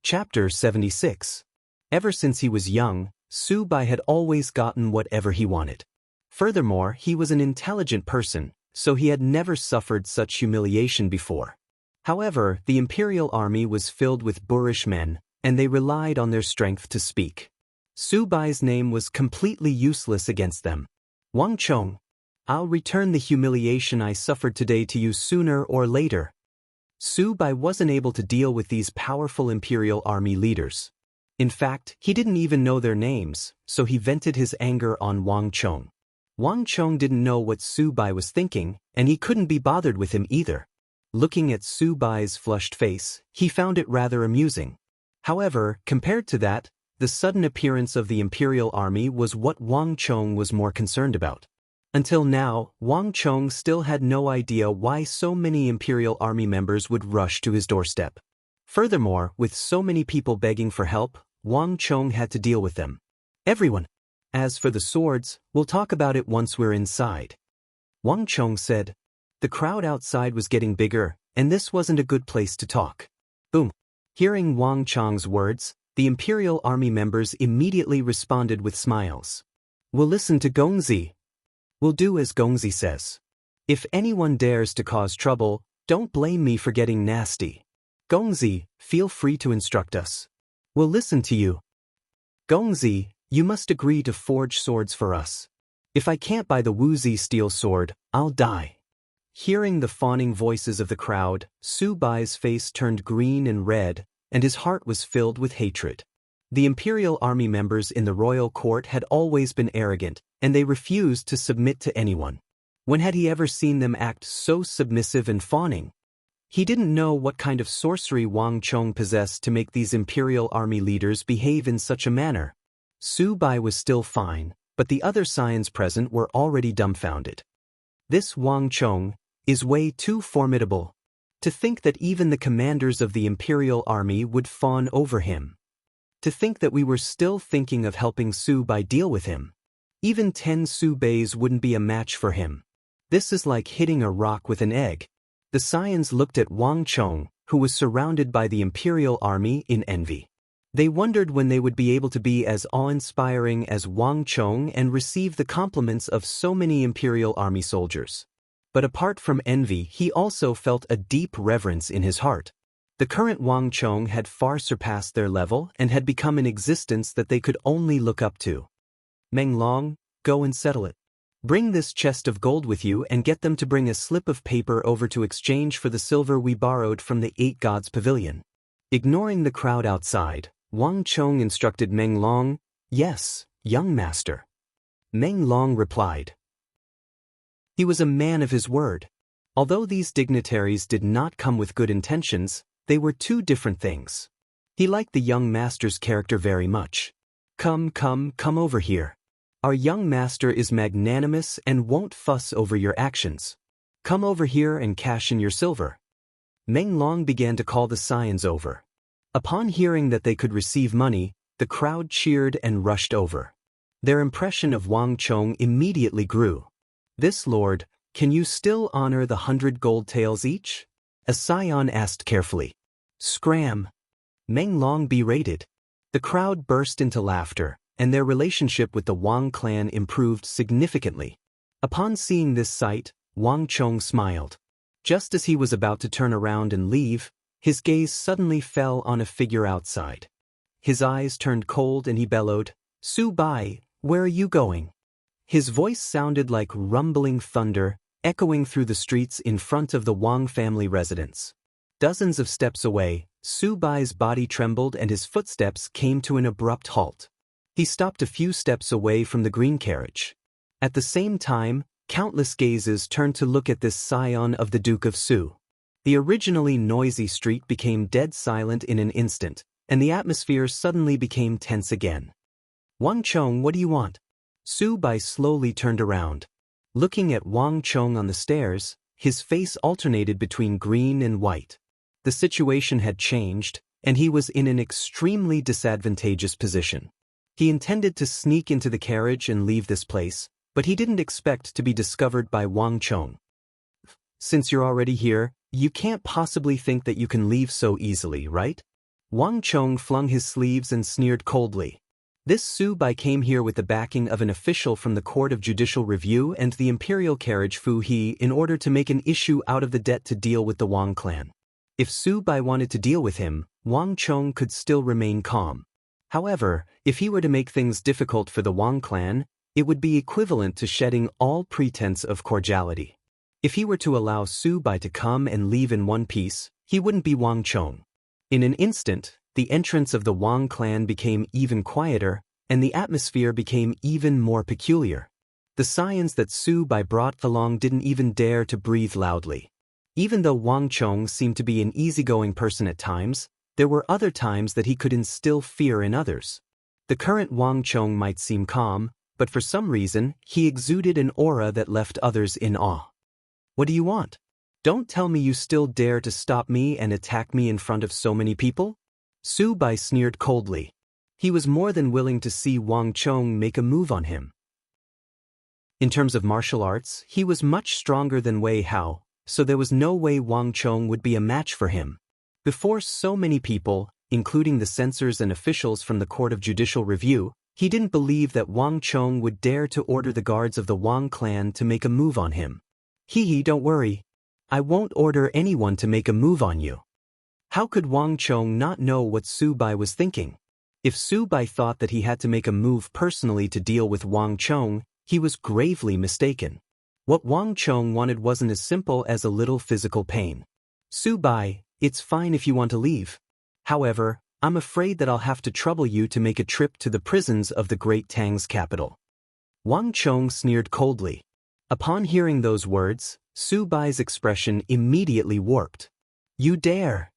Chapter 76. Ever since he was young, Su Bai had always gotten whatever he wanted. Furthermore, he was an intelligent person, so he had never suffered such humiliation before. However, the imperial army was filled with boorish men, and they relied on their strength to speak. Su Bai's name was completely useless against them. Wang Chong, I'll return the humiliation I suffered today to you sooner or later. Su Bai wasn't able to deal with these powerful imperial army leaders. In fact, he didn't even know their names, so he vented his anger on Wang Chong. Wang Chong didn't know what Su Bai was thinking, and he couldn't be bothered with him either. Looking at Su Bai's flushed face, he found it rather amusing. However, compared to that, the sudden appearance of the imperial army was what Wang Chong was more concerned about. Until now, Wang Chong still had no idea why so many imperial army members would rush to his doorstep. Furthermore, with so many people begging for help, Wang Chong had to deal with them. Everyone. As for the swords, we'll talk about it once we're inside. Wang Chong said. The crowd outside was getting bigger, and this wasn't a good place to talk. Boom. Hearing Wang Chong's words, the imperial army members immediately responded with smiles. We'll listen to Gongzi. We'll do as Gongzi says. If anyone dares to cause trouble, don't blame me for getting nasty. Gongzi, feel free to instruct us. We'll listen to you. Gongzi, you must agree to forge swords for us. If I can't buy the Wuxia steel sword, I'll die. Hearing the fawning voices of the crowd, Su Bai's face turned green and red, and his heart was filled with hatred. The imperial army members in the royal court had always been arrogant, and they refused to submit to anyone. When had he ever seen them act so submissive and fawning? He didn't know what kind of sorcery Wang Chong possessed to make these imperial army leaders behave in such a manner. Su Bai was still fine, but the other scions present were already dumbfounded. This Wang Chong is way too formidable. To think that even the commanders of the imperial army would fawn over him. To think that we were still thinking of helping Su Bai deal with him. Even 10 Su Bais wouldn't be a match for him. This is like hitting a rock with an egg. The scions looked at Wang Chong, who was surrounded by the imperial army, in envy. They wondered when they would be able to be as awe-inspiring as Wang Chong and receive the compliments of so many imperial army soldiers. But apart from envy, he also felt a deep reverence in his heart. The current Wang Chong had far surpassed their level and had become an existence that they could only look up to. Meng Long, go and settle it. Bring this chest of gold with you and get them to bring a slip of paper over to exchange for the silver we borrowed from the 8 Gods Pavilion. Ignoring the crowd outside, Wang Chong instructed Meng Long, yes, young master. Meng Long replied. He was a man of his word. Although these dignitaries did not come with good intentions, they were two different things. He liked the young master's character very much. Come over here. Our young master is magnanimous and won't fuss over your actions. Come over here and cash in your silver. Meng Long began to call the scions over. Upon hearing that they could receive money, the crowd cheered and rushed over. Their impression of Wang Chong immediately grew. This lord, can you still honor the 100 gold taels each? A scion asked carefully. Scram. Meng Long berated. The crowd burst into laughter, and their relationship with the Wang clan improved significantly. Upon seeing this sight, Wang Chong smiled. Just as he was about to turn around and leave, his gaze suddenly fell on a figure outside. His eyes turned cold and he bellowed, Su Bai, where are you going? His voice sounded like rumbling thunder, echoing through the streets in front of the Wang family residence. Dozens of steps away, Su Bai's body trembled and his footsteps came to an abrupt halt. He stopped a few steps away from the green carriage. At the same time, countless gazes turned to look at this scion of the Duke of Su. The originally noisy street became dead silent in an instant, and the atmosphere suddenly became tense again. Wang Chong, what do you want? Su Bai slowly turned around. Looking at Wang Chong on the stairs, his face alternated between green and white. The situation had changed, and he was in an extremely disadvantageous position. He intended to sneak into the carriage and leave this place, but he didn't expect to be discovered by Wang Chong. Since you're already here, you can't possibly think that you can leave so easily, right? Wang Chong flung his sleeves and sneered coldly. This Su Bai came here with the backing of an official from the Court of Judicial Review and the Imperial Carriage Fu He in order to make an issue out of the debt to deal with the Wang clan. If Su Bai wanted to deal with him, Wang Chong could still remain calm. However, if he were to make things difficult for the Wang clan, it would be equivalent to shedding all pretense of cordiality. If he were to allow Su Bai to come and leave in one piece, he wouldn't be Wang Chong. In an instant, the entrance of the Wang clan became even quieter, and the atmosphere became even more peculiar. The scions that Su Bai brought along didn't even dare to breathe loudly. Even though Wang Chong seemed to be an easygoing person at times, there were other times that he could instill fear in others. The current Wang Chong might seem calm, but for some reason, he exuded an aura that left others in awe. What do you want? Don't tell me you still dare to stop me and attack me in front of so many people? Su Bai sneered coldly. He was more than willing to see Wang Chong make a move on him. In terms of martial arts, he was much stronger than Wei Hao, so there was no way Wang Chong would be a match for him. Before so many people, including the censors and officials from the Court of Judicial Review, he didn't believe that Wang Chong would dare to order the guards of the Wang clan to make a move on him. Don't worry. I won't order anyone to make a move on you. How could Wang Chong not know what Su Bai was thinking? If Su Bai thought that he had to make a move personally to deal with Wang Chong, he was gravely mistaken. What Wang Chong wanted wasn't as simple as a little physical pain. Su Bai, it's fine if you want to leave. However, I'm afraid that I'll have to trouble you to make a trip to the prisons of the Great Tang's capital. Wang Chong sneered coldly. Upon hearing those words, Su Bai's expression immediately warped. You dare?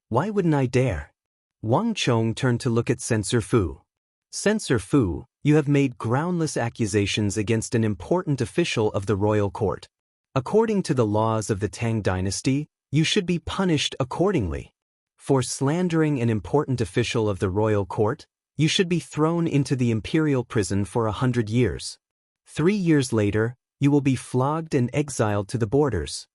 Why wouldn't I dare? Wang Chong turned to look at Censor Fu. Censor Fu, you have made groundless accusations against an important official of the royal court. According to the laws of the Tang dynasty, you should be punished accordingly. For slandering an important official of the royal court, you should be thrown into the imperial prison for 100 years. 3 years later, you will be flogged and exiled to the borders.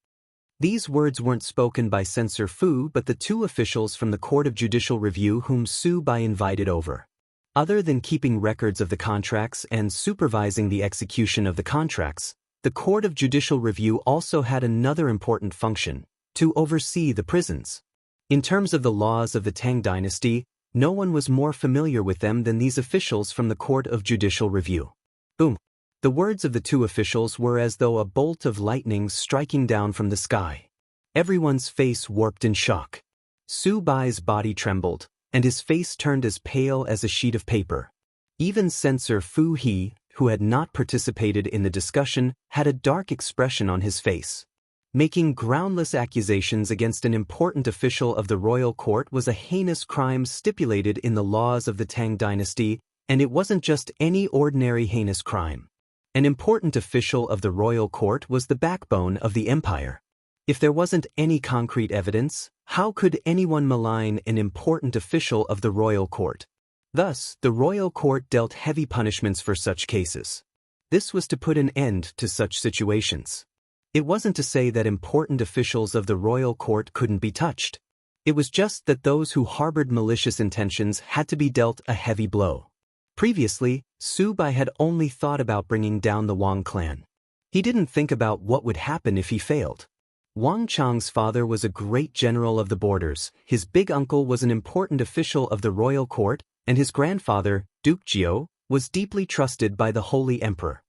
These words weren't spoken by Censor Fu but the two officials from the Court of Judicial Review whom Su Bai invited over. Other than keeping records of the contracts and supervising the execution of the contracts, the Court of Judicial Review also had another important function: to oversee the prisons. In terms of the laws of the Tang dynasty, no one was more familiar with them than these officials from the Court of Judicial Review. Boom! The words of the two officials were as though a bolt of lightning striking down from the sky. Everyone's face warped in shock. Su Bai's body trembled, and his face turned as pale as a sheet of paper. Even Censor Fu He, who had not participated in the discussion, had a dark expression on his face. Making groundless accusations against an important official of the royal court was a heinous crime stipulated in the laws of the Tang dynasty, and it wasn't just any ordinary heinous crime. An important official of the royal court was the backbone of the empire. If there wasn't any concrete evidence, how could anyone malign an important official of the royal court? Thus, the royal court dealt heavy punishments for such cases. This was to put an end to such situations. It wasn't to say that important officials of the royal court couldn't be touched. It was just that those who harbored malicious intentions had to be dealt a heavy blow. Previously, Su Bai had only thought about bringing down the Wang clan. He didn't think about what would happen if he failed. Wang Chang's father was a great general of the borders, his big uncle was an important official of the royal court, and his grandfather, Duke Jiao, was deeply trusted by the Holy Emperor.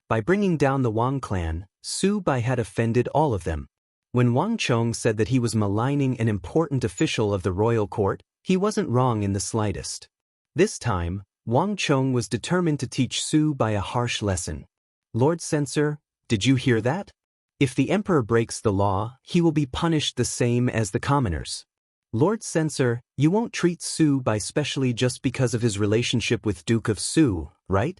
By bringing down the Wang clan, Su Bai had offended all of them. When Wang Chong said that he was maligning an important official of the royal court, he wasn't wrong in the slightest. This time, Wang Chong was determined to teach Su Bai a harsh lesson. Lord Censor, did you hear that? If the emperor breaks the law, he will be punished the same as the commoners. Lord Censor, you won't treat Su Bai specially just because of his relationship with Duke of Su, right?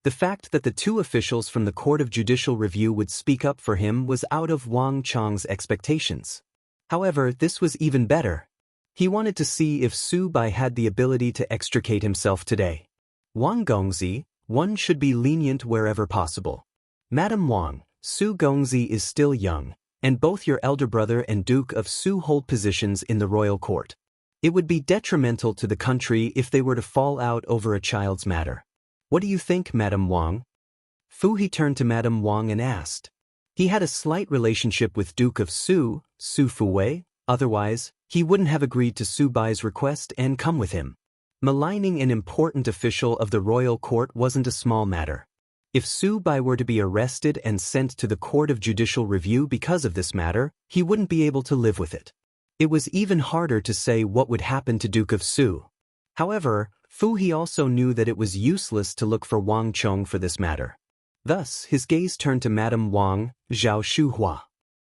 The fact that the two officials from the Court of Judicial Review would speak up for him was out of Wang Chong's expectations. However, this was even better. He wanted to see if Su Bai had the ability to extricate himself today. Wang Gongzi, one should be lenient wherever possible. Madam Wang, Su Gongzi is still young, and both your elder brother and Duke of Su hold positions in the royal court. It would be detrimental to the country if they were to fall out over a child's matter. What do you think, Madame Wang? Fu He turned to Madame Wang and asked. He had a slight relationship with Duke of Su Fuwei, otherwise, he wouldn't have agreed to Su Bai's request and come with him. Maligning an important official of the royal court wasn't a small matter. If Su Bai were to be arrested and sent to the Court of Judicial Review because of this matter, he wouldn't be able to live with it. It was even harder to say what would happen to Duke of Su. However, Fu He also knew that it was useless to look for Wang Chong for this matter. Thus, his gaze turned to Madame Wang, Zhao Shuhua.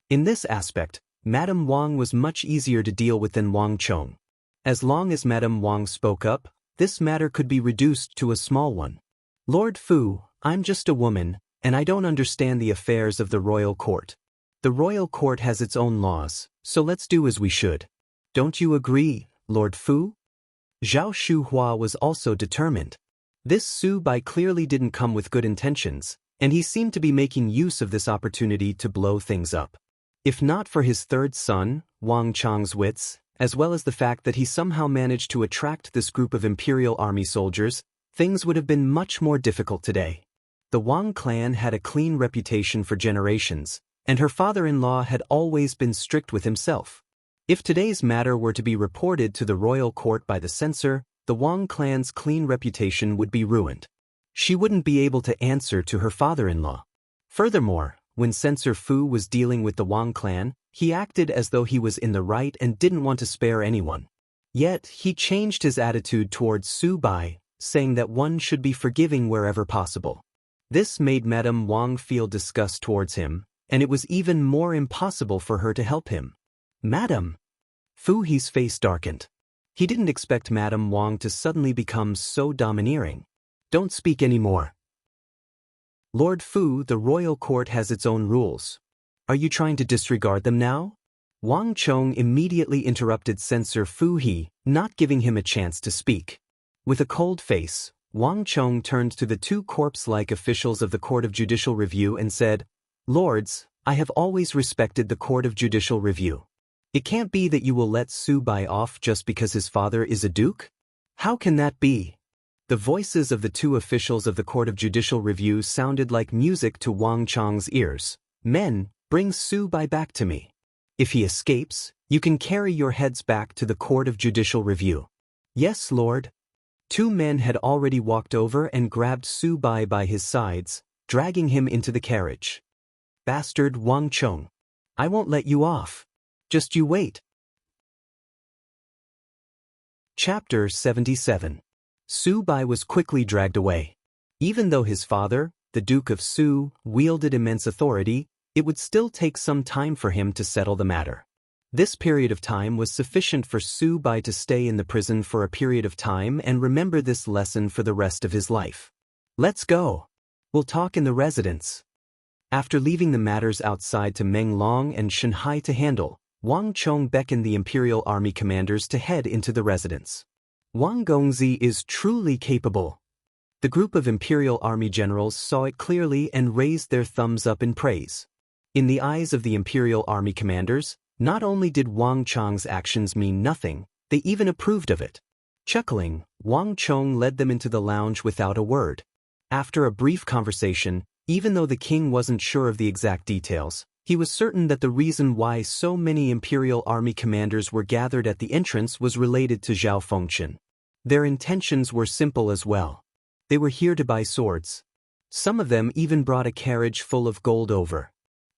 In this aspect, Madame Wang was much easier to deal with than Wang Chong. As long as Madame Wang spoke up, this matter could be reduced to a small one. Lord Fu, I'm just a woman, and I don't understand the affairs of the royal court. The royal court has its own laws, so let's do as we should. Don't you agree, Lord Fu? Zhao Shuhua was also determined. This Su Bai clearly didn't come with good intentions, and he seemed to be making use of this opportunity to blow things up. If not for his third son, Wang Chong's wits, as well as the fact that he somehow managed to attract this group of Imperial Army soldiers, things would have been much more difficult today. The Wang clan had a clean reputation for generations, and her father-in-law had always been strict with himself. If today's matter were to be reported to the royal court by the censor, the Wang clan's clean reputation would be ruined. She wouldn't be able to answer to her father-in-law. Furthermore, when Censor Fu was dealing with the Wang clan, he acted as though he was in the right and didn't want to spare anyone. Yet, he changed his attitude towards Su Bai, saying that one should be forgiving wherever possible. This made Madame Wang feel disgust towards him, and it was even more impossible for her to help him. Madam! Fu He's face darkened. He didn't expect Madame Wang to suddenly become so domineering. Don't speak anymore. Lord Fu, the royal court has its own rules. Are you trying to disregard them now? Wang Chong immediately interrupted Censor Fu He, not giving him a chance to speak. With a cold face, Wang Chong turned to the two corpse-like officials of the Court of Judicial Review and said, Lords, I have always respected the Court of Judicial Review. It can't be that you will let Su Bai off just because his father is a duke? How can that be? The voices of the two officials of the Court of Judicial Review sounded like music to Wang Chong's ears. Men, bring Su Bai back to me. If he escapes, you can carry your heads back to the Court of Judicial Review. Yes, Lord. Two men had already walked over and grabbed Su Bai by his sides, dragging him into the carriage. Bastard Wang Chong. I won't let you off. Just you wait. Chapter 77. Su Bai was quickly dragged away. Even though his father, the Duke of Su, wielded immense authority, it would still take some time for him to settle the matter. This period of time was sufficient for Su Bai to stay in the prison for a period of time and remember this lesson for the rest of his life. Let's go. We'll talk in the residence. After leaving the matters outside to Meng Long and Shen Hai to handle, Wang Chong beckoned the Imperial Army commanders to head into the residence. Wang Gongzi is truly capable. The group of Imperial Army generals saw it clearly and raised their thumbs up in praise. In the eyes of the Imperial Army commanders, not only did Wang Chong's actions mean nothing, they even approved of it. Chuckling, Wang Chong led them into the lounge without a word. After a brief conversation, even though the king wasn't sure of the exact details, he was certain that the reason why so many Imperial Army commanders were gathered at the entrance was related to Zhao Fengchen. Their intentions were simple as well. They were here to buy swords. Some of them even brought a carriage full of gold over.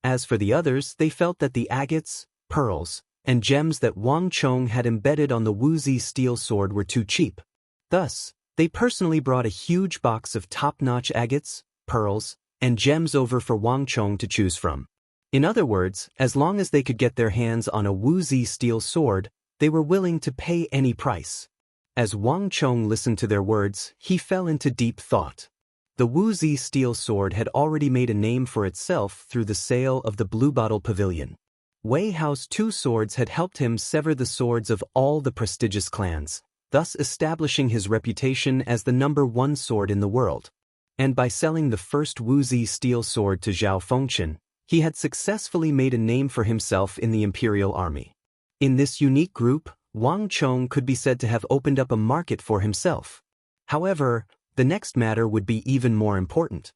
As for the others, they felt that the agates, pearls, and gems that Wang Chong had embedded on the Wuxia steel sword were too cheap. Thus, they personally brought a huge box of top-notch agates, pearls, and gems over for Wang Chong to choose from. In other words, as long as they could get their hands on a Wuxia steel sword, they were willing to pay any price. As Wang Chong listened to their words, he fell into deep thought. The Wuxia steel sword had already made a name for itself through the sale of the Blue Bottle Pavilion. Wei Hao's two swords had helped him sever the swords of all the prestigious clans, thus establishing his reputation as the #1 sword in the world. And by selling the first Wuxia steel sword to Zhao Fengchen, he had successfully made a name for himself in the Imperial Army. In this unique group, Wang Chong could be said to have opened up a market for himself. However, the next matter would be even more important.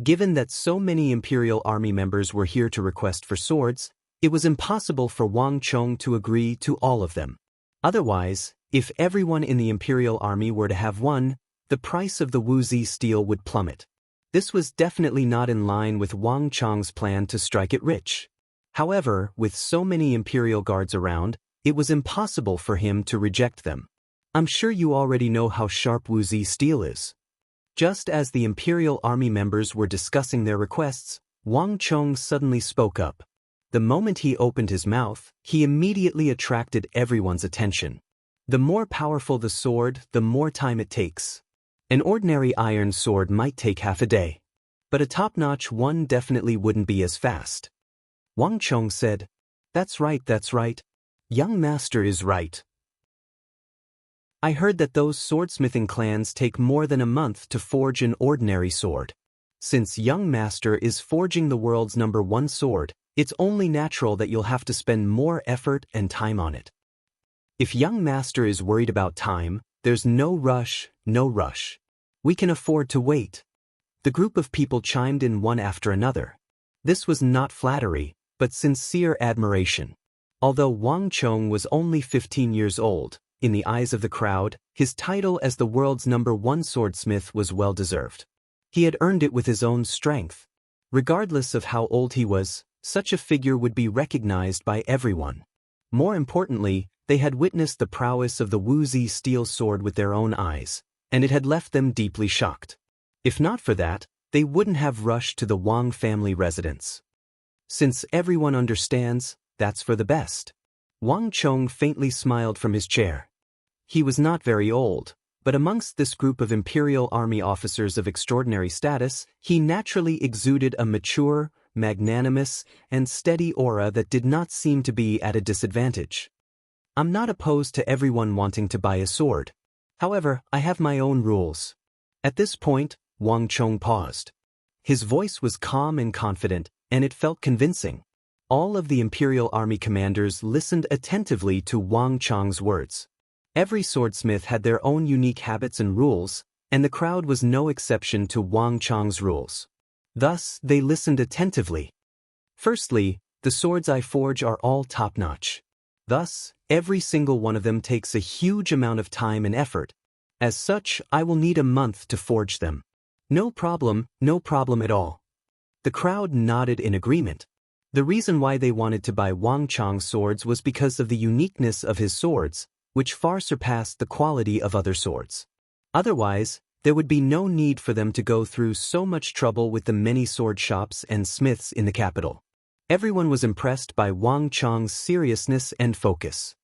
Given that so many Imperial Army members were here to request for swords, it was impossible for Wang Chong to agree to all of them. Otherwise, if everyone in the Imperial Army were to have one, the price of the Wuxia steel would plummet. This was definitely not in line with Wang Chong's plan to strike it rich. However, with so many Imperial guards around, it was impossible for him to reject them. I'm sure you already know how sharp Wuxia steel is. Just as the Imperial Army members were discussing their requests, Wang Chong suddenly spoke up. The moment he opened his mouth, he immediately attracted everyone's attention. The more powerful the sword, the more time it takes. An ordinary iron sword might take half a day, but a top-notch one definitely wouldn't be as fast. Wang Chong said, that's right. Young master is right. I heard that those swordsmithing clans take more than a month to forge an ordinary sword. Since young master is forging the world's #1 sword, it's only natural that you'll have to spend more effort and time on it. If young master is worried about time, there's no rush. We can afford to wait. The group of people chimed in one after another. This was not flattery, but sincere admiration. Although Wang Chong was only 15 years old, in the eyes of the crowd, his title as the world's #1 swordsmith was well-deserved. He had earned it with his own strength. Regardless of how old he was, such a figure would be recognized by everyone. More importantly, they had witnessed the prowess of the Wuxia steel sword with their own eyes, and it had left them deeply shocked. If not for that, they wouldn't have rushed to the Wang family residence. Since everyone understands, that's for the best. Wang Chong faintly smiled from his chair. He was not very old, but amongst this group of Imperial Army officers of extraordinary status, he naturally exuded a mature, magnanimous, and steady aura that did not seem to be at a disadvantage. I'm not opposed to everyone wanting to buy a sword. However, I have my own rules. At this point, Wang Chong paused. His voice was calm and confident, and it felt convincing. All of the Imperial Army commanders listened attentively to Wang Chong's words. Every swordsmith had their own unique habits and rules, and the crowd was no exception to Wang Chong's rules. Thus, they listened attentively. Firstly, the swords I forge are all top-notch. Thus, every single one of them takes a huge amount of time and effort. As such, I will need a month to forge them. No problem at all. The crowd nodded in agreement. The reason why they wanted to buy Wang Chong's swords was because of the uniqueness of his swords, which far surpassed the quality of other swords. Otherwise, there would be no need for them to go through so much trouble with the many sword shops and smiths in the capital. Everyone was impressed by Wang Chong's seriousness and focus.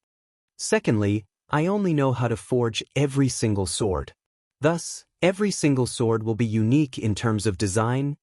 Secondly, I only know how to forge every single sword. Thus, every single sword will be unique in terms of design,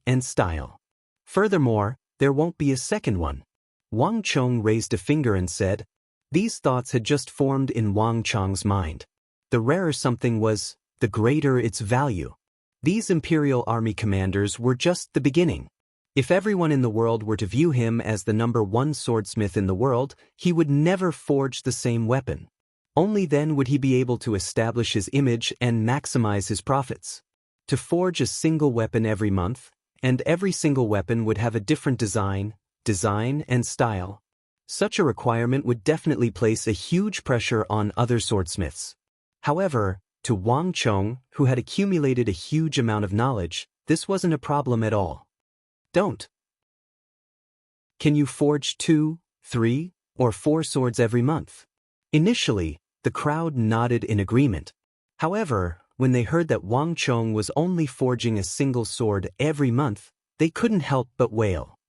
and style. Furthermore, there won't be a second one. Wang Chong raised a finger and said, these thoughts had just formed in Wang Chong's mind. The rarer something was, the greater its value. These Imperial Army commanders were just the beginning. If everyone in the world were to view him as the #1 swordsmith in the world, he would never forge the same weapon. Only then would he be able to establish his image and maximize his profits. To forge a single weapon every month, and every single weapon would have a different design and style. Such a requirement would definitely place a huge pressure on other swordsmiths. However, to Wang Chong, who had accumulated a huge amount of knowledge, this wasn't a problem at all. Can you forge 2, 3, or 4 swords every month? Initially, the crowd nodded in agreement. However, when they heard that Wang Chong was only forging a single sword every month, they couldn't help but wail.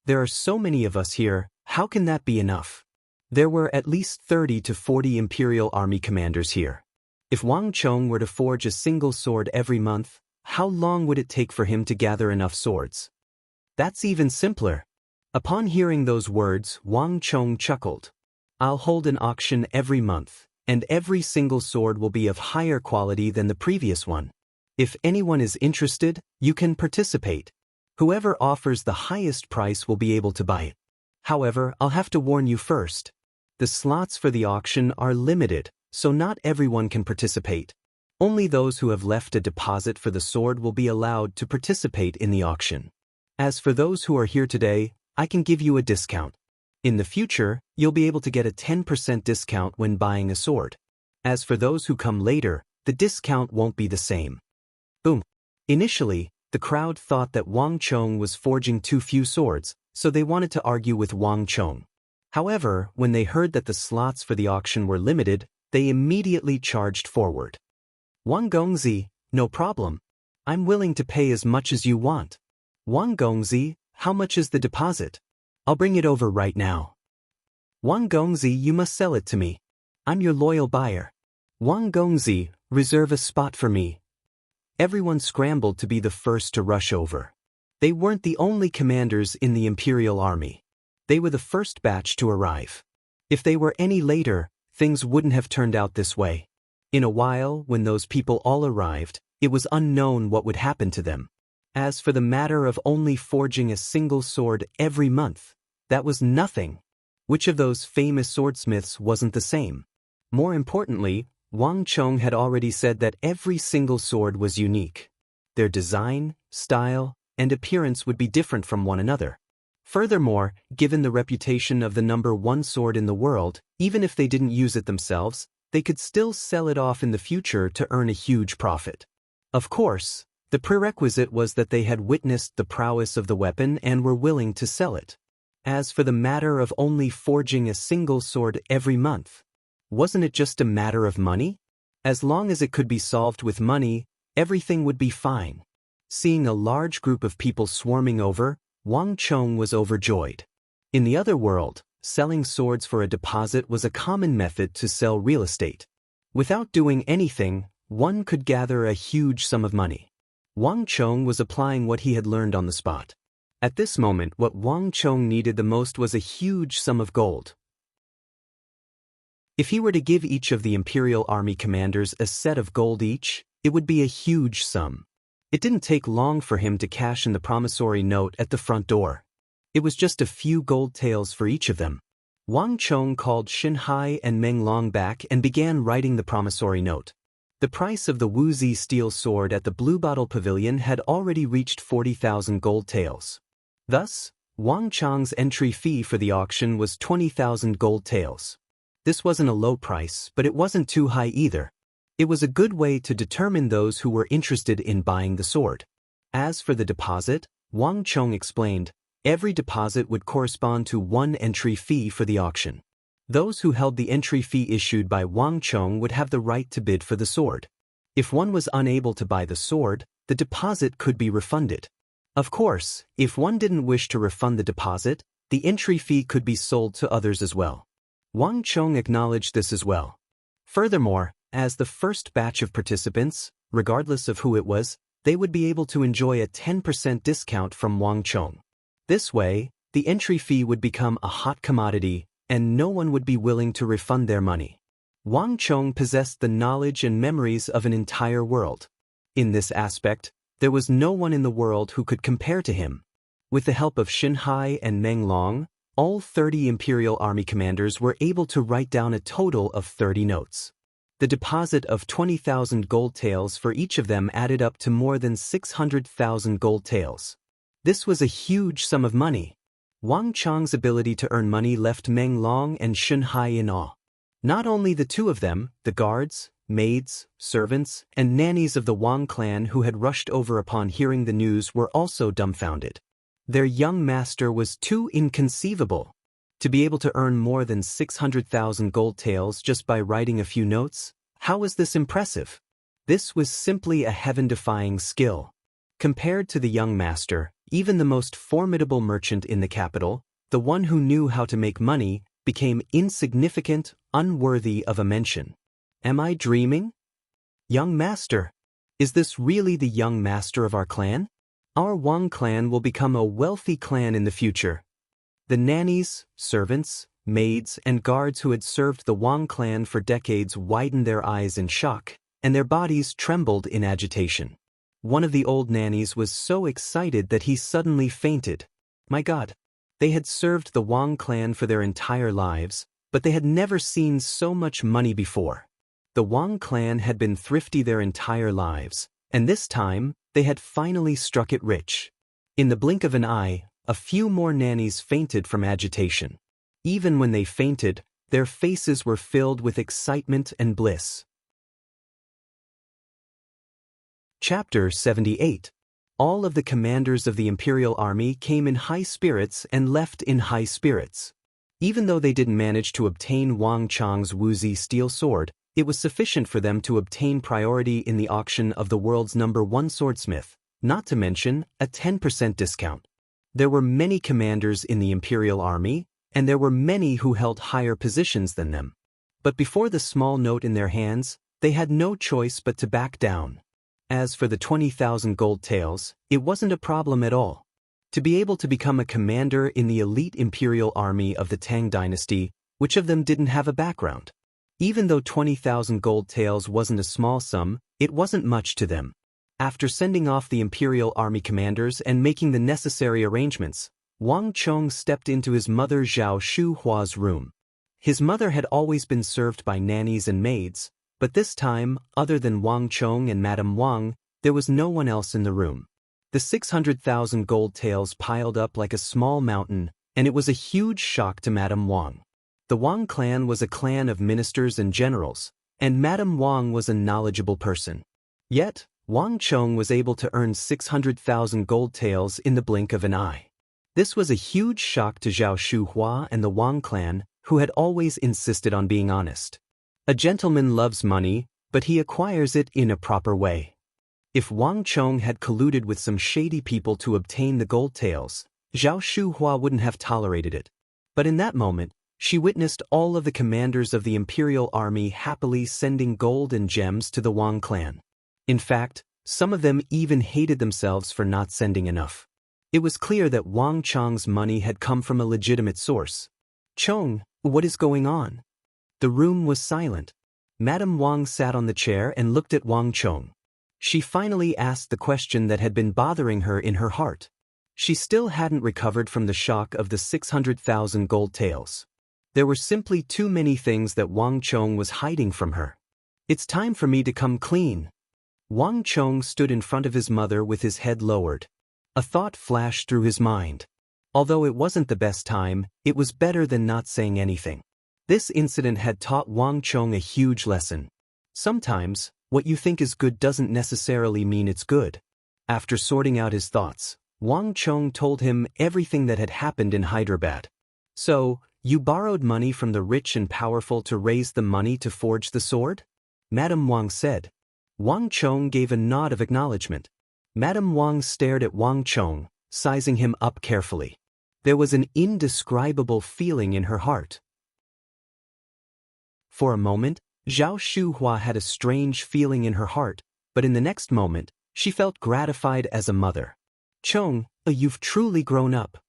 There are so many of us here, how can that be enough? There were at least 30 to 40 Imperial Army commanders here. If Wang Chong were to forge a single sword every month, how long would it take for him to gather enough swords? That's even simpler. Upon hearing those words, Wang Chong chuckled. I'll hold an auction every month, and every single sword will be of higher quality than the previous one. If anyone is interested, you can participate. Whoever offers the highest price will be able to buy it. However, I'll have to warn you first. The slots for the auction are limited, so not everyone can participate. Only those who have left a deposit for the sword will be allowed to participate in the auction. As for those who are here today, I can give you a discount. In the future, you'll be able to get a 10% discount when buying a sword. As for those who come later, the discount won't be the same. Boom. Initially, the crowd thought that Wang Chong was forging too few swords, so they wanted to argue with Wang Chong. However, when they heard that the slots for the auction were limited, they immediately charged forward. Wang Gongzi, no problem. I'm willing to pay as much as you want. Wang Gongzi, how much is the deposit? I'll bring it over right now. Wang Gongzi, you must sell it to me. I'm your loyal buyer. Wang Gongzi, reserve a spot for me. Everyone scrambled to be the first to rush over. They weren't the only commanders in the imperial army. They were the first batch to arrive. If they were any later, things wouldn't have turned out this way. In a while, when those people all arrived, it was unknown what would happen to them. As for the matter of only forging a single sword every month, that was nothing. Which of those famous swordsmiths wasn't the same? More importantly, Wang Chong had already said that every single sword was unique. Their design, style, and appearance would be different from one another. Furthermore, given the reputation of the #1 sword in the world, even if they didn't use it themselves, they could still sell it off in the future to earn a huge profit. Of course, the prerequisite was that they had witnessed the prowess of the weapon and were willing to sell it. As for the matter of only forging a single sword every month, wasn't it just a matter of money? As long as it could be solved with money, everything would be fine. Seeing a large group of people swarming over, Wang Chong was overjoyed. In the other world, selling swords for a deposit was a common method to sell real estate. Without doing anything, one could gather a huge sum of money. Wang Chong was applying what he had learned on the spot. At this moment, what Wang Chong needed the most was a huge sum of gold. If he were to give each of the Imperial Army commanders a set of gold each, it would be a huge sum. It didn't take long for him to cash in the promissory note at the front door. It was just a few gold taels for each of them. Wang Chong called Xianxia and Meng Long back and began writing the promissory note. The price of the Wuxia steel sword at the Blue Bottle Pavilion had already reached 40,000 gold taels. Thus, Wang Chong's entry fee for the auction was 20,000 gold taels. This wasn't a low price, but it wasn't too high either. It was a good way to determine those who were interested in buying the sword. As for the deposit, Wang Chong explained, every deposit would correspond to one entry fee for the auction. Those who held the entry fee issued by Wang Chong would have the right to bid for the sword. If one was unable to buy the sword, the deposit could be refunded. Of course, if one didn't wish to refund the deposit, the entry fee could be sold to others as well. Wang Chong acknowledged this as well. Furthermore, as the first batch of participants, regardless of who it was, they would be able to enjoy a 10% discount from Wang Chong. This way, the entry fee would become a hot commodity, and no one would be willing to refund their money. Wang Chong possessed the knowledge and memories of an entire world. In this aspect, there was no one in the world who could compare to him. With the help of Xianxia and Meng Long, all 30 Imperial Army commanders were able to write down a total of 30 notes. The deposit of 20,000 gold taels for each of them added up to more than 600,000 gold taels. This was a huge sum of money. Wang Chong's ability to earn money left Meng Long and Xianxia in awe. Not only the two of them, the guards, maids, servants, and nannies of the Wang clan who had rushed over upon hearing the news were also dumbfounded. Their young master was too inconceivable. To be able to earn more than 600,000 gold taels just by writing a few notes? How was this impressive? This was simply a heaven-defying skill. Compared to the young master, even the most formidable merchant in the capital, the one who knew how to make money, became insignificant, unworthy of a mention. Am I dreaming? Young master. Is this really the young master of our clan? Our Wang clan will become a wealthy clan in the future. The nannies, servants, maids, and guards who had served the Wang clan for decades widened their eyes in shock, and their bodies trembled in agitation. One of the old nannies was so excited that he suddenly fainted. My God! They had served the Wang clan for their entire lives, but they had never seen so much money before. The Wang clan had been thrifty their entire lives, and this time, they had finally struck it rich. In the blink of an eye, a few more nannies fainted from agitation. Even when they fainted, their faces were filled with excitement and bliss. Chapter 78. All of the commanders of the Imperial Army came in high spirits and left in high spirits. Even though they didn't manage to obtain Wang Chang's Wuxia steel sword, it was sufficient for them to obtain priority in the auction of the world's #1 swordsmith, not to mention a 10% discount. There were many commanders in the Imperial Army, and there were many who held higher positions than them. But before the small note in their hands, they had no choice but to back down. As for the 20,000 gold taels, it wasn't a problem at all. To be able to become a commander in the elite Imperial Army of the Tang dynasty, which of them didn't have a background? Even though 20,000 gold taels wasn't a small sum, it wasn't much to them. After sending off the Imperial Army commanders and making the necessary arrangements, Wang Chong stepped into his mother Zhao Shuhua's room. His mother had always been served by nannies and maids, but this time, other than Wang Chong and Madame Wang, there was no one else in the room. The 600,000 gold taels piled up like a small mountain, and it was a huge shock to Madame Wang. The Wang clan was a clan of ministers and generals, and Madame Wang was a knowledgeable person. Yet, Wang Chong was able to earn 600,000 gold taels in the blink of an eye. This was a huge shock to Zhao Shuhua and the Wang clan, who had always insisted on being honest. A gentleman loves money, but he acquires it in a proper way. If Wang Chong had colluded with some shady people to obtain the gold taels, Zhao Shuhua wouldn't have tolerated it. But in that moment, she witnessed all of the commanders of the Imperial Army happily sending gold and gems to the Wang clan. In fact, some of them even hated themselves for not sending enough. It was clear that Wang Chong's money had come from a legitimate source. "Chong, what is going on?" The room was silent. Madame Wang sat on the chair and looked at Wang Chong. She finally asked the question that had been bothering her in her heart. She still hadn't recovered from the shock of the 600,000 gold taels. There were simply too many things that Wang Chong was hiding from her. "It's time for me to come clean." Wang Chong stood in front of his mother with his head lowered. A thought flashed through his mind. Although it wasn't the best time, it was better than not saying anything. This incident had taught Wang Chong a huge lesson. Sometimes, what you think is good doesn't necessarily mean it's good. After sorting out his thoughts, Wang Chong told him everything that had happened in Hyderabad. "So, you borrowed money from the rich and powerful to raise the money to forge the sword?" Madame Wang said. Wang Chong gave a nod of acknowledgement. Madame Wang stared at Wang Chong, sizing him up carefully. There was an indescribable feeling in her heart. For a moment, Zhao Shuhua had a strange feeling in her heart, but in the next moment, she felt gratified as a mother. "Chong, you've truly grown up."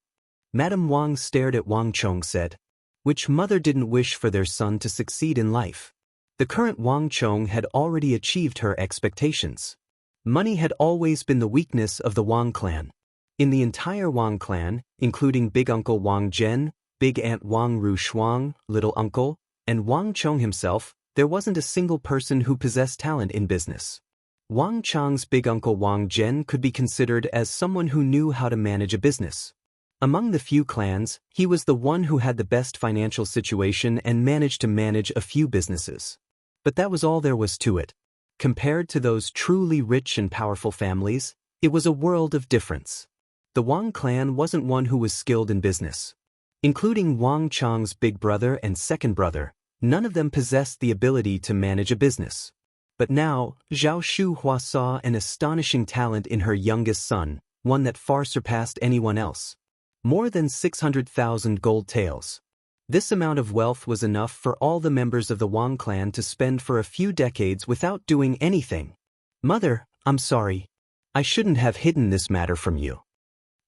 Madame Wang stared at Wang Chong said. Which mother didn't wish for their son to succeed in life? The current Wang Chong had already achieved her expectations. Money had always been the weakness of the Wang clan. In the entire Wang clan, including Big Uncle Wang Zhen, Big Aunt Wang Rushuang, Little Uncle, and Wang Chong himself, there wasn't a single person who possessed talent in business. Wang Chong's big uncle Wang Zhen could be considered as someone who knew how to manage a business. Among the few clans, he was the one who had the best financial situation and managed to manage a few businesses. But that was all there was to it. Compared to those truly rich and powerful families, it was a world of difference. The Wang clan wasn't one who was skilled in business. Including Wang Chong's big brother and second brother, none of them possessed the ability to manage a business. But now, Zhao Shuhua saw an astonishing talent in her youngest son, one that far surpassed anyone else. More than 600,000 gold taels. This amount of wealth was enough for all the members of the Wang clan to spend for a few decades without doing anything. "Mother, I'm sorry. I shouldn't have hidden this matter from you."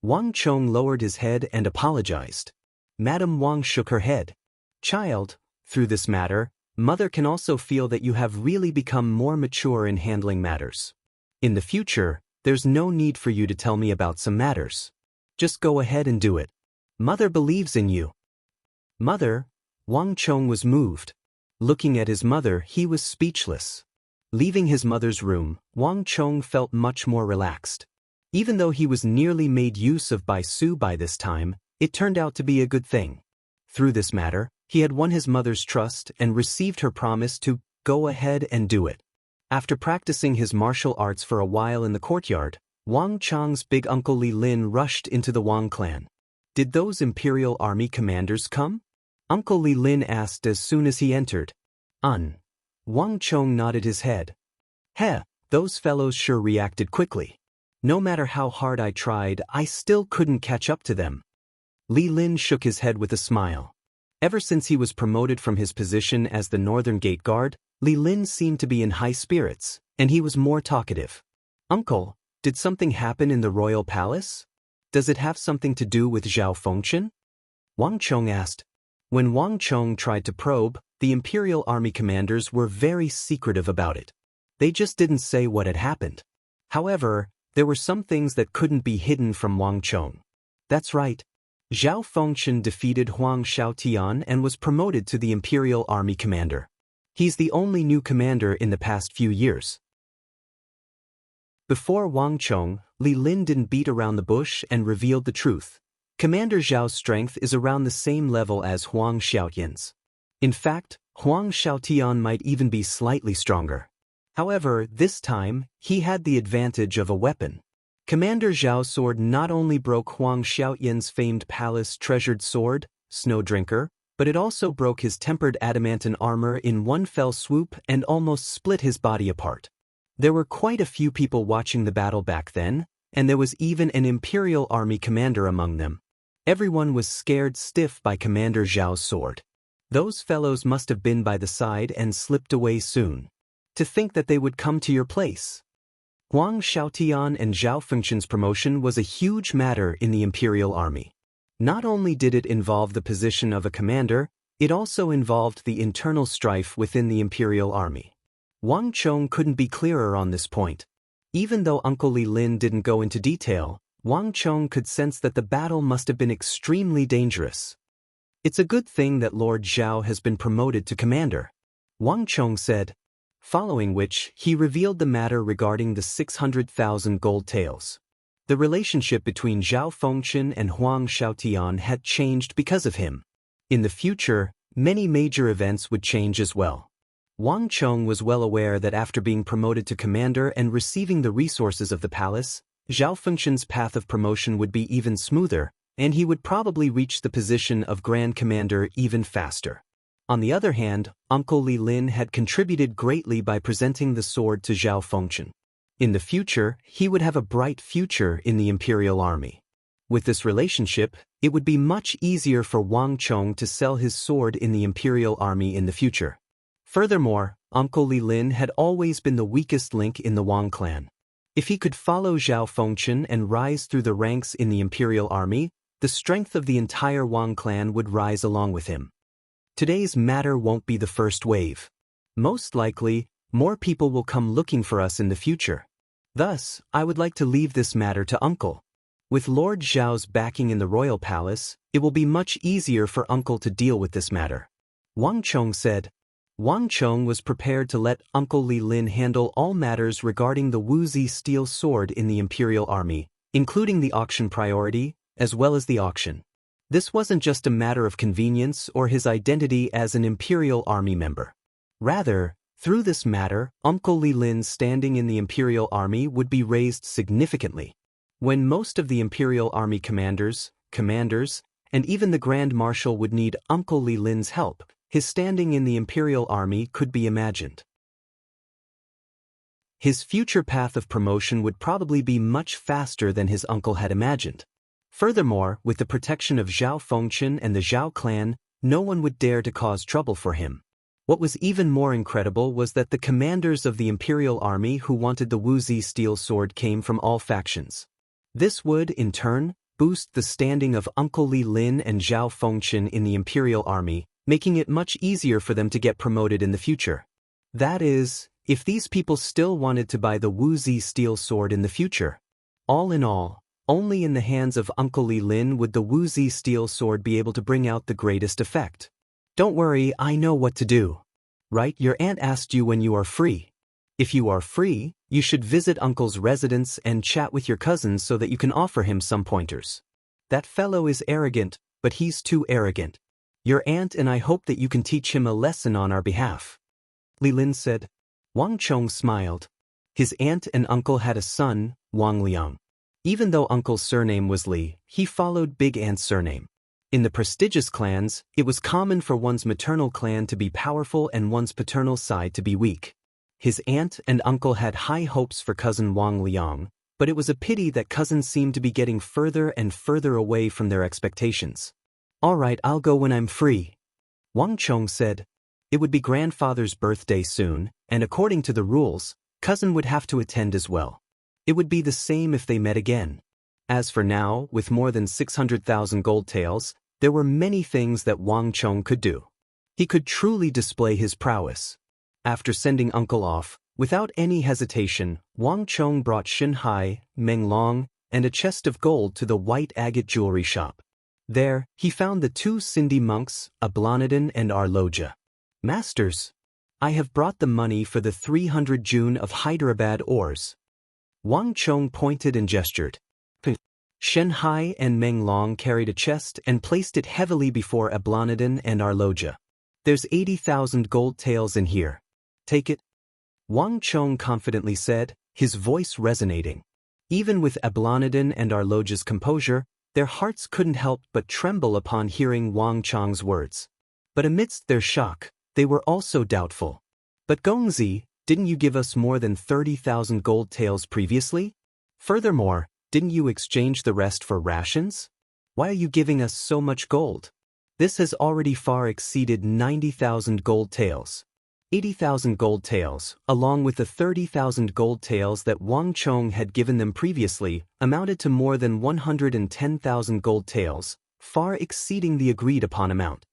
Wang Chong lowered his head and apologized. Madame Wang shook her head. "Child, through this matter, Mother can also feel that you have really become more mature in handling matters. In the future, there's no need for you to tell me about some matters. Just go ahead and do it. Mother believes in you." "Mother, Wang Chong was moved. Looking at his mother, he was speechless. Leaving his mother's room, Wang Chong felt much more relaxed. Even though he was nearly made use of by Su by this time, it turned out to be a good thing. Through this matter, he had won his mother's trust and received her promise to go ahead and do it. After practicing his martial arts for a while in the courtyard, Wang Chong's big uncle Li Lin rushed into the Wang clan. Did those imperial army commanders come? Uncle Li Lin asked as soon as he entered. Wang Chong nodded his head. Heh, those fellows sure reacted quickly. No matter how hard I tried, I still couldn't catch up to them. Li Lin shook his head with a smile. Ever since he was promoted from his position as the Northern Gate Guard, Li Lin seemed to be in high spirits, and he was more talkative. Uncle, did something happen in the royal palace? Does it have something to do with Zhao Fengchen? Wang Chong asked. When Wang Chong tried to probe, the imperial army commanders were very secretive about it. They just didn't say what had happened. However, there were some things that couldn't be hidden from Wang Chong. That's right. Zhao Fengchen defeated Huang Xiaotian and was promoted to the imperial army commander. He's the only new commander in the past few years. Before Wang Chong, Li Lin didn't beat around the bush and revealed the truth. Commander Zhao's strength is around the same level as Huang Xiaotian's. In fact, Huang Xiaotian might even be slightly stronger. However, this time, he had the advantage of a weapon. Commander Zhao's sword not only broke Huang Xiaotian's famed palace treasured sword, Snowdrinker, but it also broke his tempered adamantine armor in one fell swoop and almost split his body apart. There were quite a few people watching the battle back then, and there was even an imperial army commander among them. Everyone was scared stiff by Commander Zhao's sword. Those fellows must have been by the side and slipped away soon. To think that they would come to your place. Huang Xiaotian and Zhao Fengchen's promotion was a huge matter in the imperial army. Not only did it involve the position of a commander, it also involved the internal strife within the imperial army. Wang Chong couldn't be clearer on this point. Even though Uncle Li Lin didn't go into detail, Wang Chong could sense that the battle must have been extremely dangerous. It's a good thing that Lord Zhao has been promoted to commander, Wang Chong said, following which he revealed the matter regarding the 600,000 gold taels. The relationship between Zhao Fengchen and Huang Xiaotian had changed because of him. In the future, many major events would change as well. Wang Chong was well aware that after being promoted to commander and receiving the resources of the palace, Zhao Fengchen's path of promotion would be even smoother, and he would probably reach the position of Grand Commander even faster. On the other hand, Uncle Li Lin had contributed greatly by presenting the sword to Zhao Fengchen. In the future, he would have a bright future in the imperial army. With this relationship, it would be much easier for Wang Chong to sell his sword in the imperial army in the future. Furthermore, Uncle Li Lin had always been the weakest link in the Wang clan. If he could follow Zhao Fengchen and rise through the ranks in the imperial army, the strength of the entire Wang clan would rise along with him. Today's matter won't be the first wave. Most likely, more people will come looking for us in the future. Thus, I would like to leave this matter to Uncle. With Lord Zhao's backing in the royal palace, it will be much easier for Uncle to deal with this matter. Wang Chong said. Wang Chong was prepared to let Uncle Li Lin handle all matters regarding the Wuxia steel sword in the imperial army, including the auction priority, as well as the auction. This wasn't just a matter of convenience or his identity as an imperial army member. Rather, through this matter, Uncle Li Lin's standing in the imperial army would be raised significantly. When most of the imperial army commanders, and even the Grand Marshal would need Uncle Li Lin's help, his standing in the imperial army could be imagined. His future path of promotion would probably be much faster than his uncle had imagined. Furthermore, with the protection of Zhao Fengchen and the Zhao clan, no one would dare to cause trouble for him. What was even more incredible was that the commanders of the imperial army who wanted the Wuxia steel sword came from all factions. This would, in turn, boost the standing of Uncle Li Lin and Zhao Fengchen in the imperial army, making it much easier for them to get promoted in the future. That is, if these people still wanted to buy the Wuxia steel sword in the future. All in all, only in the hands of Uncle Li Lin would the Wuxia steel sword be able to bring out the greatest effect. Don't worry, I know what to do. Right, your aunt asked you when you are free. If you are free, you should visit uncle's residence and chat with your cousins so that you can offer him some pointers. That fellow is arrogant, but he's too arrogant. Your aunt and I hope that you can teach him a lesson on our behalf. Li Lin said. Wang Chong smiled. His aunt and uncle had a son, Wang Liang. Even though uncle's surname was Li, he followed big aunt's surname. In the prestigious clans, it was common for one's maternal clan to be powerful and one's paternal side to be weak. His aunt and uncle had high hopes for cousin Wang Liang, but it was a pity that cousins seemed to be getting further and further away from their expectations. All right, I'll go when I'm free. Wang Chong said. It would be grandfather's birthday soon, and according to the rules, cousin would have to attend as well. It would be the same if they met again. As for now, with more than 600,000 gold taels, there were many things that Wang Chong could do. He could truly display his prowess. After sending uncle off, without any hesitation, Wang Chong brought Xianxia, Meng Long, and a chest of gold to the white agate jewelry shop. There, he found the two Sindhi monks, Ablanadin and Arloja. Masters, I have brought the money for the 300 June of Hyderabad ores. Wang Chong pointed and gestured. Xianxia and Meng Long carried a chest and placed it heavily before Ablanadin and Arloja. There's 80,000 gold taels in here. Take it. Wang Chong confidently said, his voice resonating. Even with Ablanadin and Arloja's composure, their hearts couldn't help but tremble upon hearing Wang Chong's words. But amidst their shock, they were also doubtful. But Gongzi, didn't you give us more than 30,000 gold taels previously? Furthermore, didn't you exchange the rest for rations? Why are you giving us so much gold? This has already far exceeded 90,000 gold taels. 80,000 gold taels, along with the 30,000 gold taels that Wang Chong had given them previously, amounted to more than 110,000 gold taels, far exceeding the agreed-upon amount.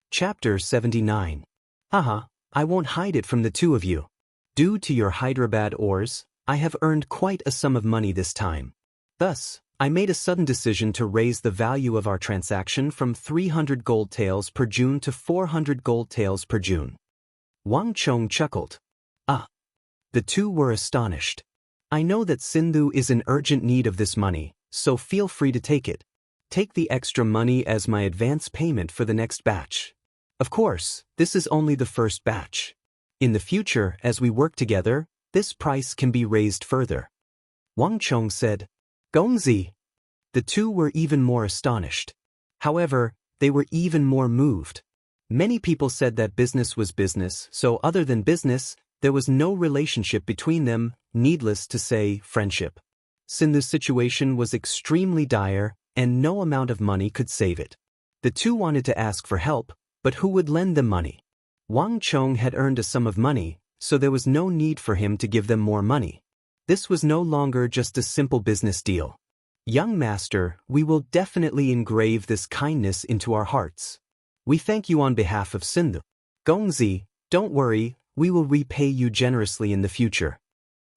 Chapter 79. Haha, I won't hide it from the two of you. Due to your Hyderabad ores, I have earned quite a sum of money this time. Thus, I made a sudden decision to raise the value of our transaction from 300 gold taels per June to 400 gold taels per June. Wang Chong chuckled. Ah. The two were astonished. I know that Sindhu is in urgent need of this money, so feel free to take it. Take the extra money as my advance payment for the next batch. Of course, this is only the first batch. In the future, as we work together, this price can be raised further. Wang Chong said. Gongzi. The two were even more astonished. However, they were even more moved. Many people said that business was business, so other than business, there was no relationship between them, needless to say, friendship. Sindhu's situation was extremely dire, and no amount of money could save it. The two wanted to ask for help, but who would lend them money? Wang Chong had earned a sum of money, so there was no need for him to give them more money. This was no longer just a simple business deal. Young master, we will definitely engrave this kindness into our hearts. We thank you on behalf of Sindhu. Gongzi, don't worry, we will repay you generously in the future.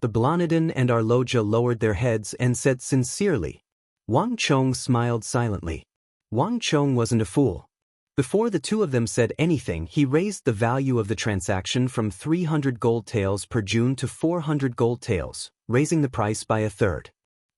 The Blanadin and Arloja lowered their heads and said sincerely. Wang Chong smiled silently. Wang Chong wasn't a fool. Before the two of them said anything, he raised the value of the transaction from 300 gold taels per June to 400 gold taels, raising the price by a third.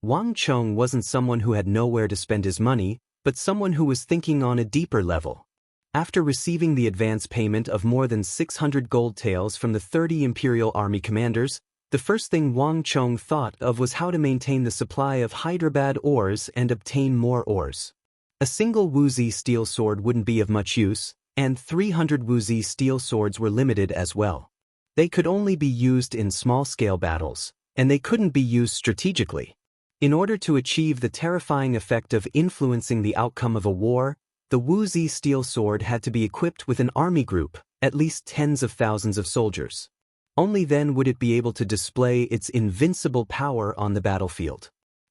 Wang Chong wasn't someone who had nowhere to spend his money, but someone who was thinking on a deeper level. After receiving the advance payment of more than 600 gold taels from the 30 Imperial Army commanders, the first thing Wang Chong thought of was how to maintain the supply of Hyderabad ores and obtain more ores. A single Wuxia steel sword wouldn't be of much use, and 300 Wuxia steel swords were limited as well. They could only be used in small-scale battles, and they couldn't be used strategically. In order to achieve the terrifying effect of influencing the outcome of a war, the Wuxia steel sword had to be equipped with an army group, at least tens of thousands of soldiers. Only then would it be able to display its invincible power on the battlefield.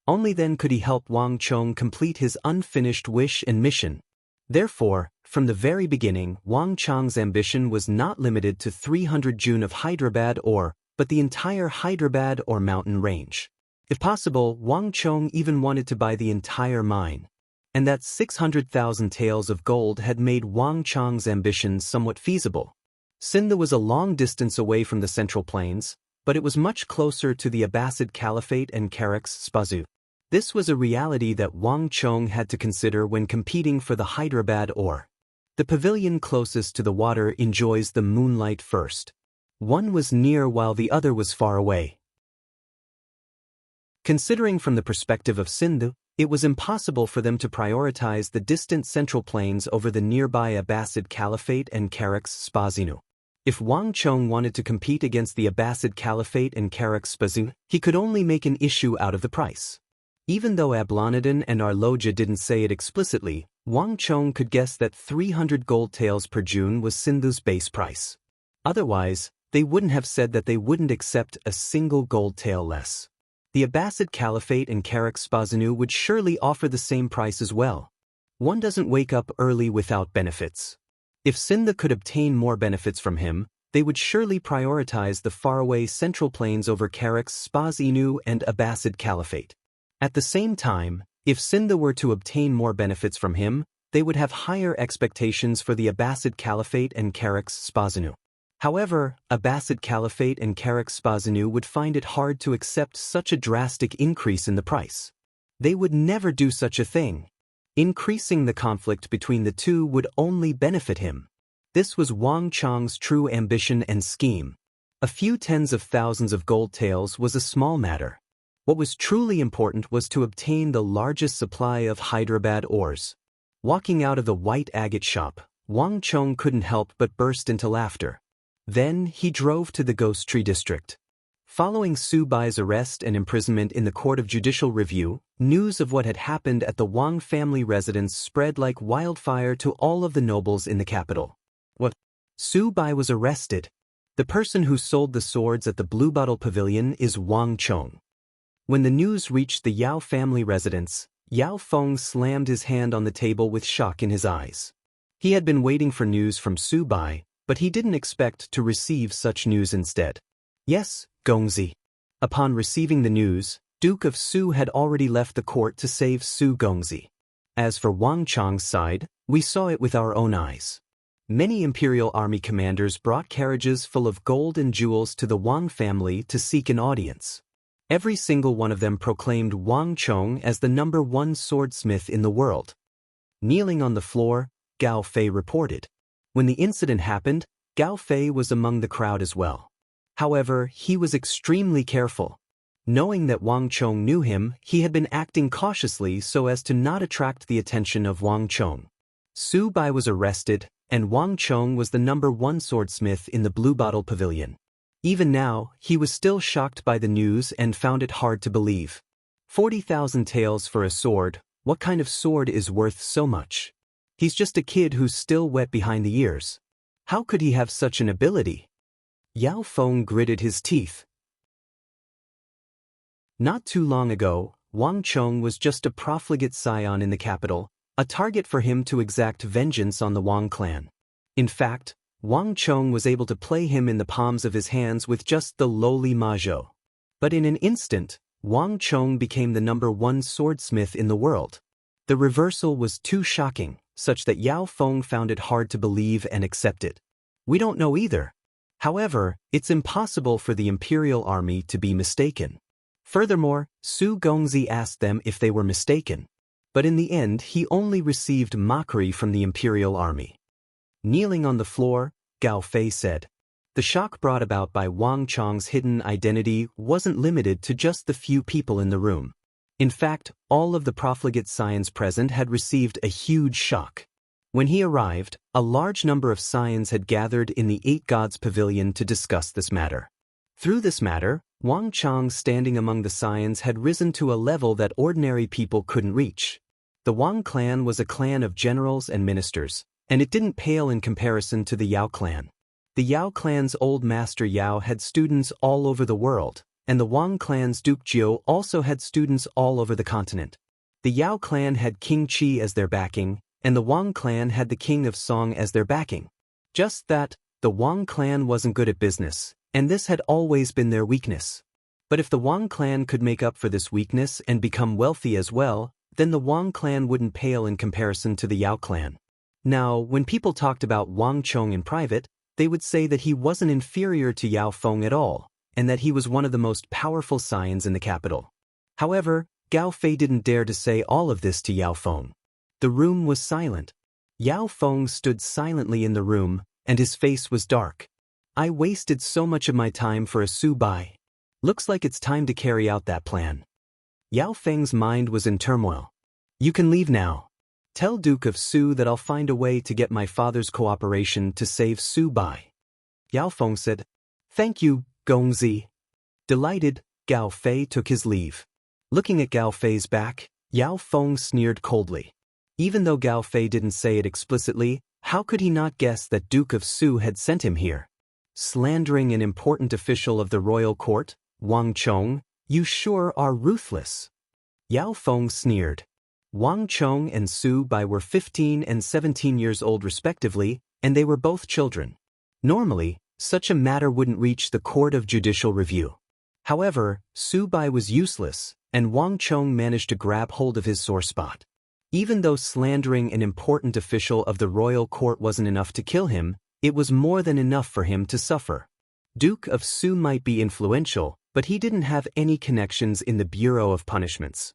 Only then could he help Wang Chong complete his unfinished wish and mission. Therefore, from the very beginning, Wang Chong's ambition was not limited to 300 June of Hyderabad ore, but the entire Hyderabad ore mountain range. If possible, Wang Chong even wanted to buy the entire mine. and that 600,000 taels of gold had made Wang Chang's ambitions somewhat feasible. Sindh was a long distance away from the Central Plains, but it was much closer to the Abbasid Caliphate and Karak's Spazu. This was a reality that Wang Chong had to consider when competing for the Hyderabad ore. The pavilion closest to the water enjoys the moonlight first. One was near while the other was far away. Considering from the perspective of Sindh, it was impossible for them to prioritize the distant Central Plains over the nearby Abbasid Caliphate and Karak's Spazinu. If Wang Chong wanted to compete against the Abbasid Caliphate and Karak's Spazu, he could only make an issue out of the price. Even though Ablanadin and Arloja didn't say it explicitly, Wang Chong could guess that 300 gold taels per June was Sindhu's base price. Otherwise, they wouldn't have said that they wouldn't accept a single gold tael less. The Abbasid Caliphate and Karak's Spazinu would surely offer the same price as well. One doesn't wake up early without benefits. If Sindh could obtain more benefits from him, they would surely prioritize the faraway Central Plains over Karak's Spazinu and Abbasid Caliphate. At the same time, if Sindh were to obtain more benefits from him, they would have higher expectations for the Abbasid Caliphate and Karak's Spazinu. However, Abbasid Caliphate and Karak's Spazinu would find it hard to accept such a drastic increase in the price. They would never do such a thing. Increasing the conflict between the two would only benefit him. This was Wang Chong's true ambition and scheme. A few tens of thousands of gold taels was a small matter. What was truly important was to obtain the largest supply of Hyderabad ores. Walking out of the white agate shop, Wang Chong couldn't help but burst into laughter. Then he drove to the Ghost Tree district. Following Su Bai's arrest and imprisonment in the Court of Judicial Review, news of what had happened at the Wang family residence spread like wildfire to all of the nobles in the capital. What? Su Bai was arrested. The person who sold the swords at the Blue Bottle Pavilion is Wang Chong. When the news reached the Yao family residence, Yao Feng slammed his hand on the table with shock in his eyes. He had been waiting for news from Su Bai, but he didn't expect to receive such news instead. Yes, Gongzi. Upon receiving the news, Duke of Su had already left the court to save Su Gongzi. As for Wang Chong's side, we saw it with our own eyes. Many imperial army commanders brought carriages full of gold and jewels to the Wang family to seek an audience. Every single one of them proclaimed Wang Chong as the #1 swordsmith in the world. Kneeling on the floor, Gao Fei reported. When the incident happened, Gao Fei was among the crowd as well. However, he was extremely careful. Knowing that Wang Chong knew him, he had been acting cautiously so as to not attract the attention of Wang Chong. Su Bai was arrested, and Wang Chong was the #1 swordsmith in the Blue Bottle Pavilion. Even now, he was still shocked by the news and found it hard to believe. 40,000 taels for a sword, what kind of sword is worth so much? He's just a kid who's still wet behind the ears. How could he have such an ability? Yao Feng gritted his teeth. Not too long ago, Wang Chong was just a profligate scion in the capital, a target for him to exact vengeance on the Wang clan. In fact, Wang Chong was able to play him in the palms of his hands with just the lowly Mazhou. But in an instant, Wang Chong became the #1 swordsmith in the world. The reversal was too shocking, such that Yao Feng found it hard to believe and accept it. We don't know either. However, it's impossible for the imperial army to be mistaken. Furthermore, Su Gongzi asked them if they were mistaken. But in the end, he only received mockery from the imperial army. Kneeling on the floor, Gao Fei said. The shock brought about by Wang Chong's hidden identity wasn't limited to just the few people in the room. In fact, all of the profligate scions present had received a huge shock. When he arrived, a large number of scions had gathered in the Eight Gods Pavilion to discuss this matter. Through this matter, Wang Chong's standing among the scions had risen to a level that ordinary people couldn't reach. The Wang clan was a clan of generals and ministers, and it didn't pale in comparison to the Yao clan. The Yao clan's old master Yao had students all over the world, and the Wang clan's Duke Jiu also had students all over the continent. The Yao clan had King Qi as their backing, and the Wang clan had the King of Song as their backing. Just that, the Wang clan wasn't good at business, and this had always been their weakness. But if the Wang clan could make up for this weakness and become wealthy as well, then the Wang clan wouldn't pale in comparison to the Yao clan. Now, when people talked about Wang Chong in private, they would say that he wasn't inferior to Yao Feng at all, and that he was one of the most powerful scions in the capital. However, Gao Fei didn't dare to say all of this to Yao Feng. The room was silent. Yao Feng stood silently in the room, and his face was dark. I wasted so much of my time for a Su Bai. Looks like it's time to carry out that plan. Yao Feng's mind was in turmoil. You can leave now. Tell Duke of Su that I'll find a way to get my father's cooperation to save Su Bai. Yao Feng said, Thank you, Gongzi. Delighted, Gao Fei took his leave. Looking at Gao Fei's back, Yao Feng sneered coldly. Even though Gao Fei didn't say it explicitly, how could he not guess that Duke of Su had sent him here? Slandering an important official of the royal court, Wang Chong, you sure are ruthless. Yao Feng sneered. Wang Chong and Su Bai were 15 and 17 years old respectively, and they were both children. Normally, such a matter wouldn't reach the Court of Judicial Review. However, Su Bai was useless, and Wang Chong managed to grab hold of his sore spot. Even though slandering an important official of the royal court wasn't enough to kill him, it was more than enough for him to suffer. Duke of Su might be influential, but he didn't have any connections in the Bureau of Punishments.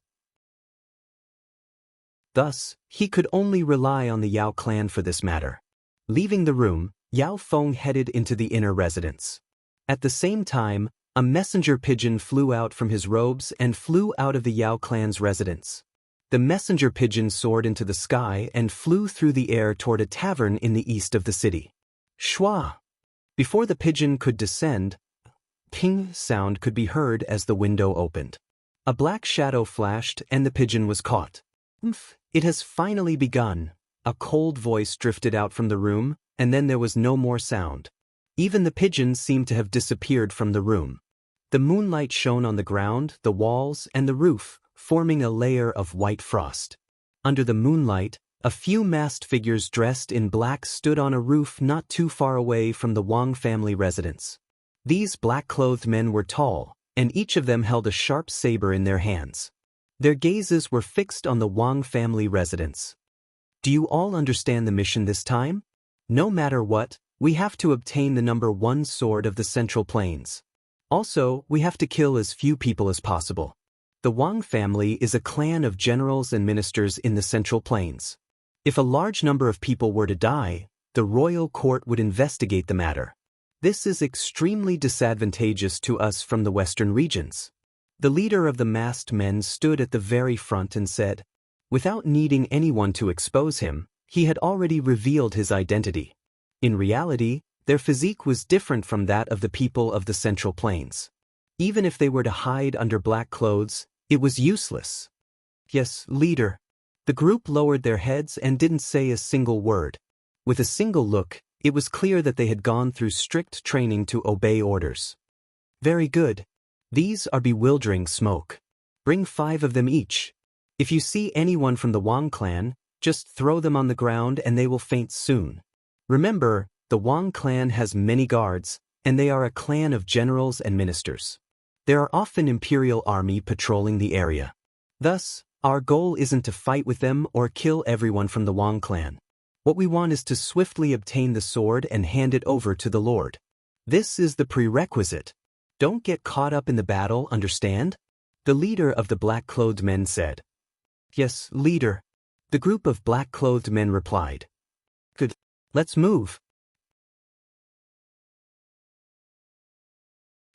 Thus, he could only rely on the Yao clan for this matter. Leaving the room, Yao Feng headed into the inner residence. At the same time, a messenger pigeon flew out from his robes and flew out of the Yao clan's residence. The messenger pigeon soared into the sky and flew through the air toward a tavern in the east of the city. Shwa! Before the pigeon could descend, ping sound could be heard as the window opened. A black shadow flashed and the pigeon was caught. It has finally begun. A cold voice drifted out from the room, and then there was no more sound. Even the pigeon seemed to have disappeared from the room. The moonlight shone on the ground, the walls, and the roof, forming a layer of white frost. Under the moonlight, a few masked figures dressed in black stood on a roof not too far away from the Wang family residence. These black-clothed men were tall, and each of them held a sharp saber in their hands. Their gazes were fixed on the Wang family residence. Do you all understand the mission this time? No matter what, we have to obtain the number 1 sword of the Central Plains. Also, we have to kill as few people as possible. The Wang family is a clan of generals and ministers in the Central Plains. If a large number of people were to die, the royal court would investigate the matter. This is extremely disadvantageous to us from the western regions. The leader of the masked men stood at the very front and said, without needing anyone to expose him, he had already revealed his identity. In reality, their physique was different from that of the people of the Central Plains. Even if they were to hide under black clothes, it was useless. Yes, leader. The group lowered their heads and didn't say a single word. With a single look, it was clear that they had gone through strict training to obey orders. Very good. These are bewildering smoke. Bring 5 of them each. If you see anyone from the Wang clan, just throw them on the ground and they will faint soon. Remember, the Wang clan has many guards, and they are a clan of generals and ministers. There are often imperial army patrolling the area. Thus, our goal isn't to fight with them or kill everyone from the Wang clan. What we want is to swiftly obtain the sword and hand it over to the Lord. This is the prerequisite. Don't get caught up in the battle, understand? The leader of the black-clothed men said. Yes, leader. The group of black-clothed men replied. Good. Let's move.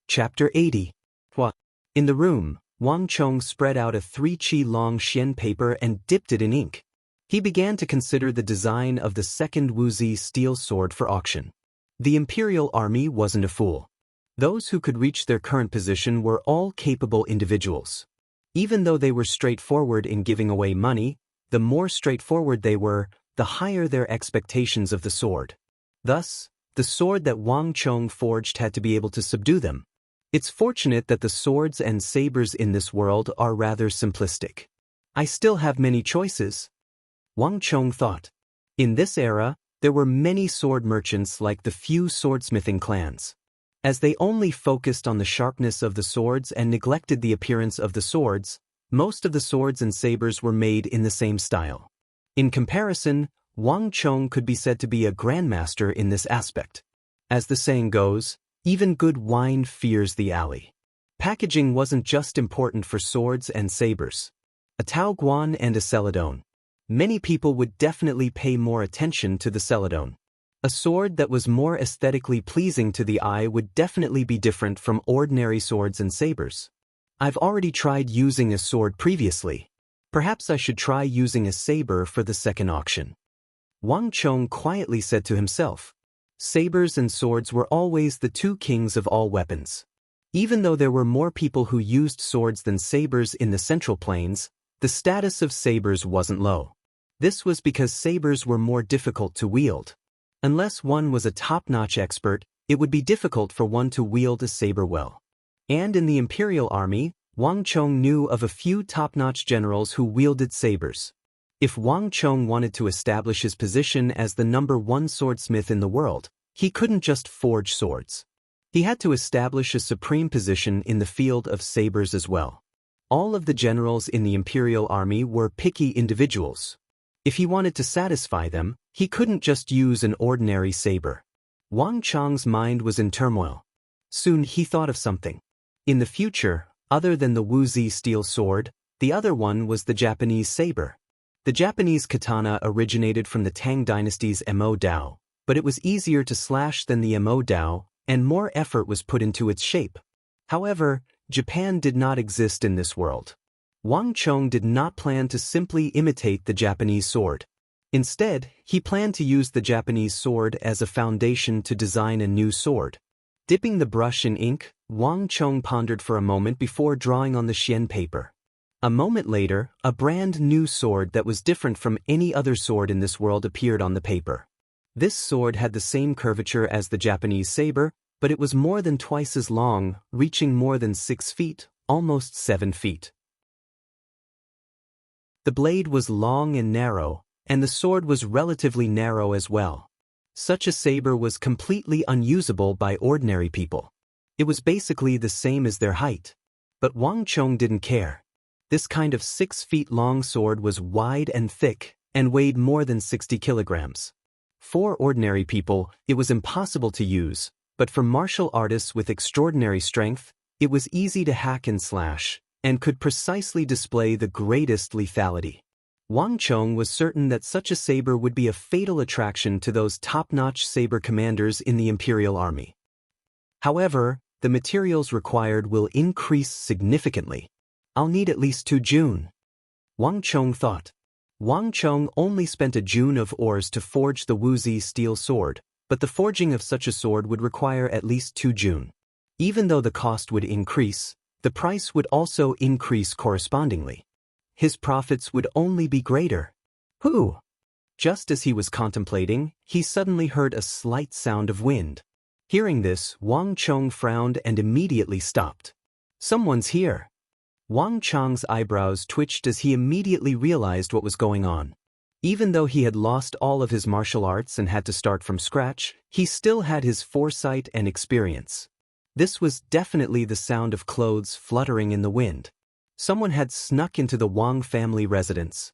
Chapter 80. What? In the room, Wang Chong spread out a 3-chi-long xian paper and dipped it in ink. He began to consider the design of the second Wuxia steel sword for auction. The imperial army wasn't a fool. Those who could reach their current position were all capable individuals. Even though they were straightforward in giving away money, the more straightforward they were, the higher their expectations of the sword. Thus, the sword that Wang Chong forged had to be able to subdue them. It's fortunate that the swords and sabers in this world are rather simplistic. I still have many choices. Wang Chong thought. In this era, there were many sword merchants like the few swordsmithing clans. As they only focused on the sharpness of the swords and neglected the appearance of the swords, Most of the swords and sabers were made in the same style. In comparison, Wang Chong could be said to be a grandmaster in this aspect. As the saying goes, even good wine fears the alley. Packaging wasn't just important for swords and sabers. A Tao Guan and a Celadon. Many people would definitely pay more attention to the Celadon. A sword that was more aesthetically pleasing to the eye would definitely be different from ordinary swords and sabers. I've already tried using a sword previously. Perhaps I should try using a saber for the second auction. Wang Chong quietly said to himself. Sabers and swords were always the two kings of all weapons. Even though there were more people who used swords than sabers in the Central Plains, the status of sabers wasn't low. This was because sabers were more difficult to wield. Unless one was a top-notch expert, it would be difficult for one to wield a saber well. And in the Imperial Army, Wang Chong knew of a few top-notch generals who wielded sabers. If Wang Chong wanted to establish his position as the #1 swordsmith in the world, he couldn't just forge swords. He had to establish a supreme position in the field of sabers as well. All of the generals in the Imperial Army were picky individuals. If he wanted to satisfy them, he couldn't just use an ordinary saber. Wang Chong's mind was in turmoil. Soon he thought of something. In the future, other than the Wuxia steel sword, the other one was the Japanese saber. The Japanese katana originated from the Tang dynasty's Mo Dao, but it was easier to slash than the Mo Dao, and more effort was put into its shape. However, Japan did not exist in this world. Wang Chong did not plan to simply imitate the Japanese sword. Instead, he planned to use the Japanese sword as a foundation to design a new sword. Dipping the brush in ink, Wang Chong pondered for a moment before drawing on the Xian paper. A moment later, a brand new sword that was different from any other sword in this world appeared on the paper. This sword had the same curvature as the Japanese saber, but it was more than twice as long, reaching more than 6 feet, almost 7 feet. The blade was long and narrow, and the sword was relatively narrow as well. Such a saber was completely unusable by ordinary people. It was basically the same as their height. But Wang Chong didn't care. This kind of 6 feet long sword was wide and thick, and weighed more than 60 kilograms. For ordinary people, it was impossible to use, but for martial artists with extraordinary strength, it was easy to hack and slash, and could precisely display the greatest lethality. Wang Chong was certain that such a saber would be a fatal attraction to those top-notch saber commanders in the Imperial Army. However, the materials required will increase significantly. I'll need at least 2 june. Wang Chong thought. Wang Chong only spent a june of ores to forge the Wuxia steel sword, but the forging of such a sword would require at least 2 june. Even though the cost would increase, the price would also increase correspondingly. His profits would only be greater. Whew! Just as he was contemplating, he suddenly heard a slight sound of wind. Hearing this, Wang Chong frowned and immediately stopped. Someone's here. Wang Chong's eyebrows twitched as he immediately realized what was going on. Even though he had lost all of his martial arts and had to start from scratch, he still had his foresight and experience. This was definitely the sound of clothes fluttering in the wind. Someone had snuck into the Wang family residence.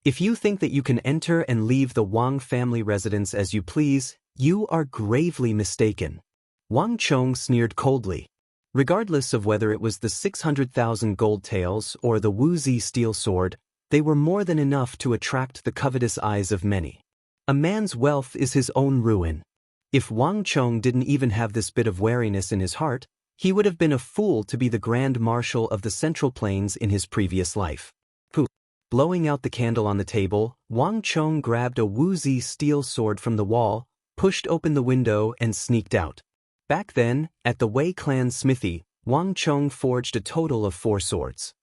If you think that you can enter and leave the Wang family residence as you please, you are gravely mistaken. Wang Chong sneered coldly. Regardless of whether it was the 600,000 gold taels or the Wuxia steel sword, they were more than enough to attract the covetous eyes of many. A man's wealth is his own ruin. If Wang Chong didn't even have this bit of wariness in his heart, he would have been a fool to be the Grand Marshal of the Central Plains in his previous life. Blowing out the candle on the table, Wang Chong grabbed a Wuxia steel sword from the wall, pushed open the window and sneaked out. Back then, at the Wei clan's smithy, Wang Chong forged a total of 4 swords.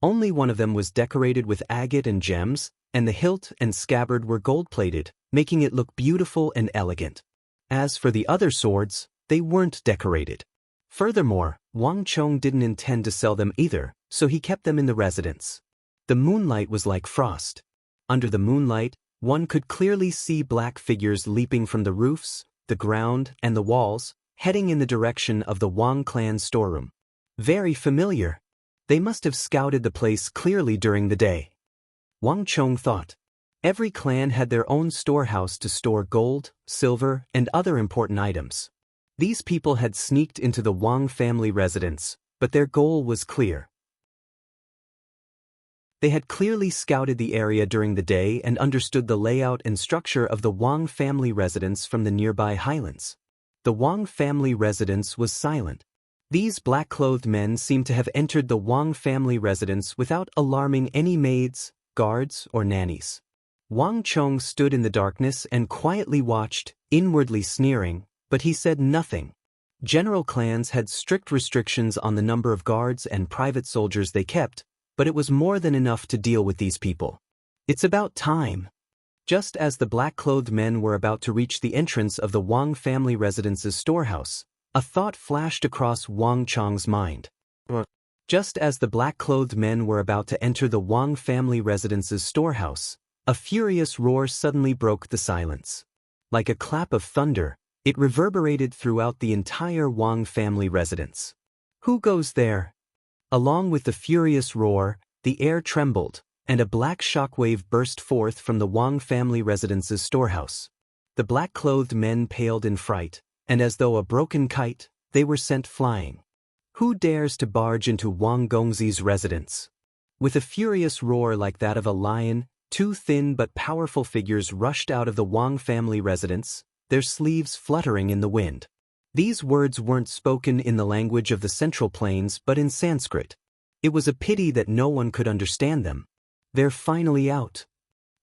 Only one of them was decorated with agate and gems, and the hilt and scabbard were gold-plated, making it look beautiful and elegant. As for the other swords, they weren't decorated. Furthermore, Wang Chong didn't intend to sell them either, so he kept them in the residence. The moonlight was like frost. Under the moonlight, one could clearly see black figures leaping from the roofs, the ground, and the walls, heading in the direction of the Wang clan storeroom. Very familiar. They must have scouted the place clearly during the day. Wang Chong thought. Every clan had their own storehouse to store gold, silver, and other important items. These people had sneaked into the Wang family residence, but their goal was clear. They had clearly scouted the area during the day and understood the layout and structure of the Wang family residence from the nearby highlands. The Wang family residence was silent. These black-clothed men seemed to have entered the Wang family residence without alarming any maids, guards, or nannies. Wang Chong stood in the darkness and quietly watched, inwardly sneering, but he said nothing. General clans had strict restrictions on the number of guards and private soldiers they kept, but it was more than enough to deal with these people. It's about time. Just as the black-clothed men were about to reach the entrance of the Wang family residence's storehouse, a thought flashed across Wang Chong's mind. Just as the black-clothed men were about to enter the Wang family residence's storehouse, a furious roar suddenly broke the silence. Like a clap of thunder, it reverberated throughout the entire Wang family residence. Who goes there? Along with the furious roar, the air trembled, and a black shockwave burst forth from the Wang family residence's storehouse. The black-clothed men paled in fright, and as though a broken kite, they were sent flying. Who dares to barge into Wang Gongzi's residence? With a furious roar like that of a lion, two thin but powerful figures rushed out of the Wang family residence, their sleeves fluttering in the wind. These words weren't spoken in the language of the Central Plains but in Sanskrit. It was a pity that no one could understand them. They're finally out.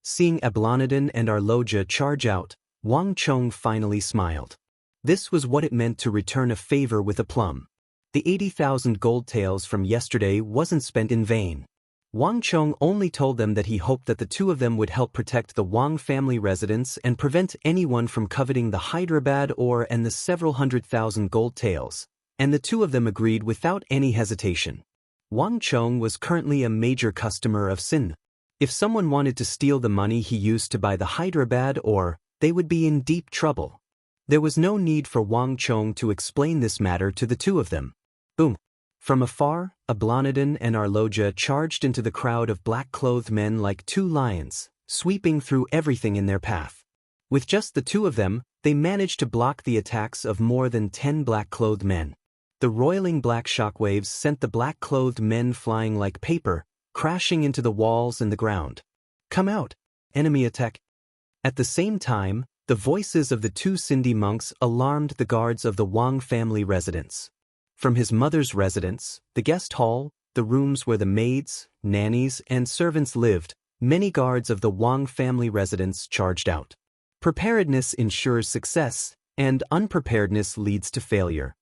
Seeing Ablonidon and Arloja charge out, Wang Chong finally smiled. This was what it meant to return a favor with aplomb. The 80,000 gold taels from yesterday wasn't spent in vain. Wang Chong only told them that he hoped that the two of them would help protect the Wang family residence and prevent anyone from coveting the Hyderabad ore and the several 100,000 gold taels, and the two of them agreed without any hesitation. Wang Chong was currently a major customer of Sin. If someone wanted to steal the money he used to buy the Hyderabad ore, they would be in deep trouble. There was no need for Wang Chong to explain this matter to the two of them. Boom! From afar, Ablonidon and Arloja charged into the crowd of black-clothed men like two lions, sweeping through everything in their path. With just the two of them, they managed to block the attacks of more than 10 black-clothed men. The roiling black shockwaves sent the black-clothed men flying like paper, crashing into the walls and the ground. Come out! Enemy attack! At the same time, the voices of the two Sindhi monks alarmed the guards of the Wang family residence. From his mother's residence, the guest hall, the rooms where the maids, nannies, and servants lived, many guards of the Wang family residence charged out. Preparedness ensures success, and unpreparedness leads to failure.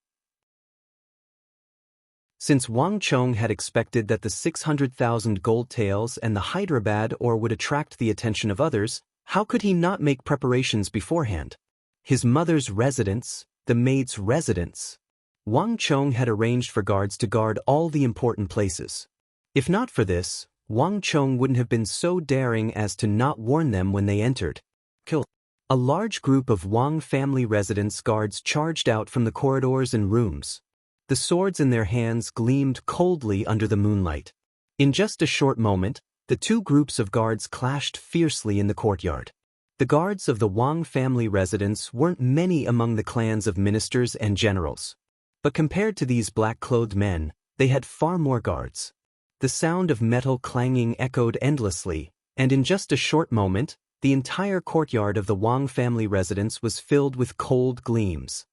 Since Wang Chong had expected that the 600,000 gold taels and the Hyderabad ore would attract the attention of others, how could he not make preparations beforehand? His mother's residence, the maid's residence. Wang Chong had arranged for guards to guard all the important places. If not for this, Wang Chong wouldn't have been so daring as to not warn them when they entered. Kill. A large group of Wang family residence guards charged out from the corridors and rooms. The swords in their hands gleamed coldly under the moonlight. In just a short moment, the two groups of guards clashed fiercely in the courtyard. The guards of the Wang family residence weren't many among the clans of ministers and generals. But compared to these black-clothed men, they had far more guards. The sound of metal clanging echoed endlessly, and in just a short moment, the entire courtyard of the Wang family residence was filled with cold gleams.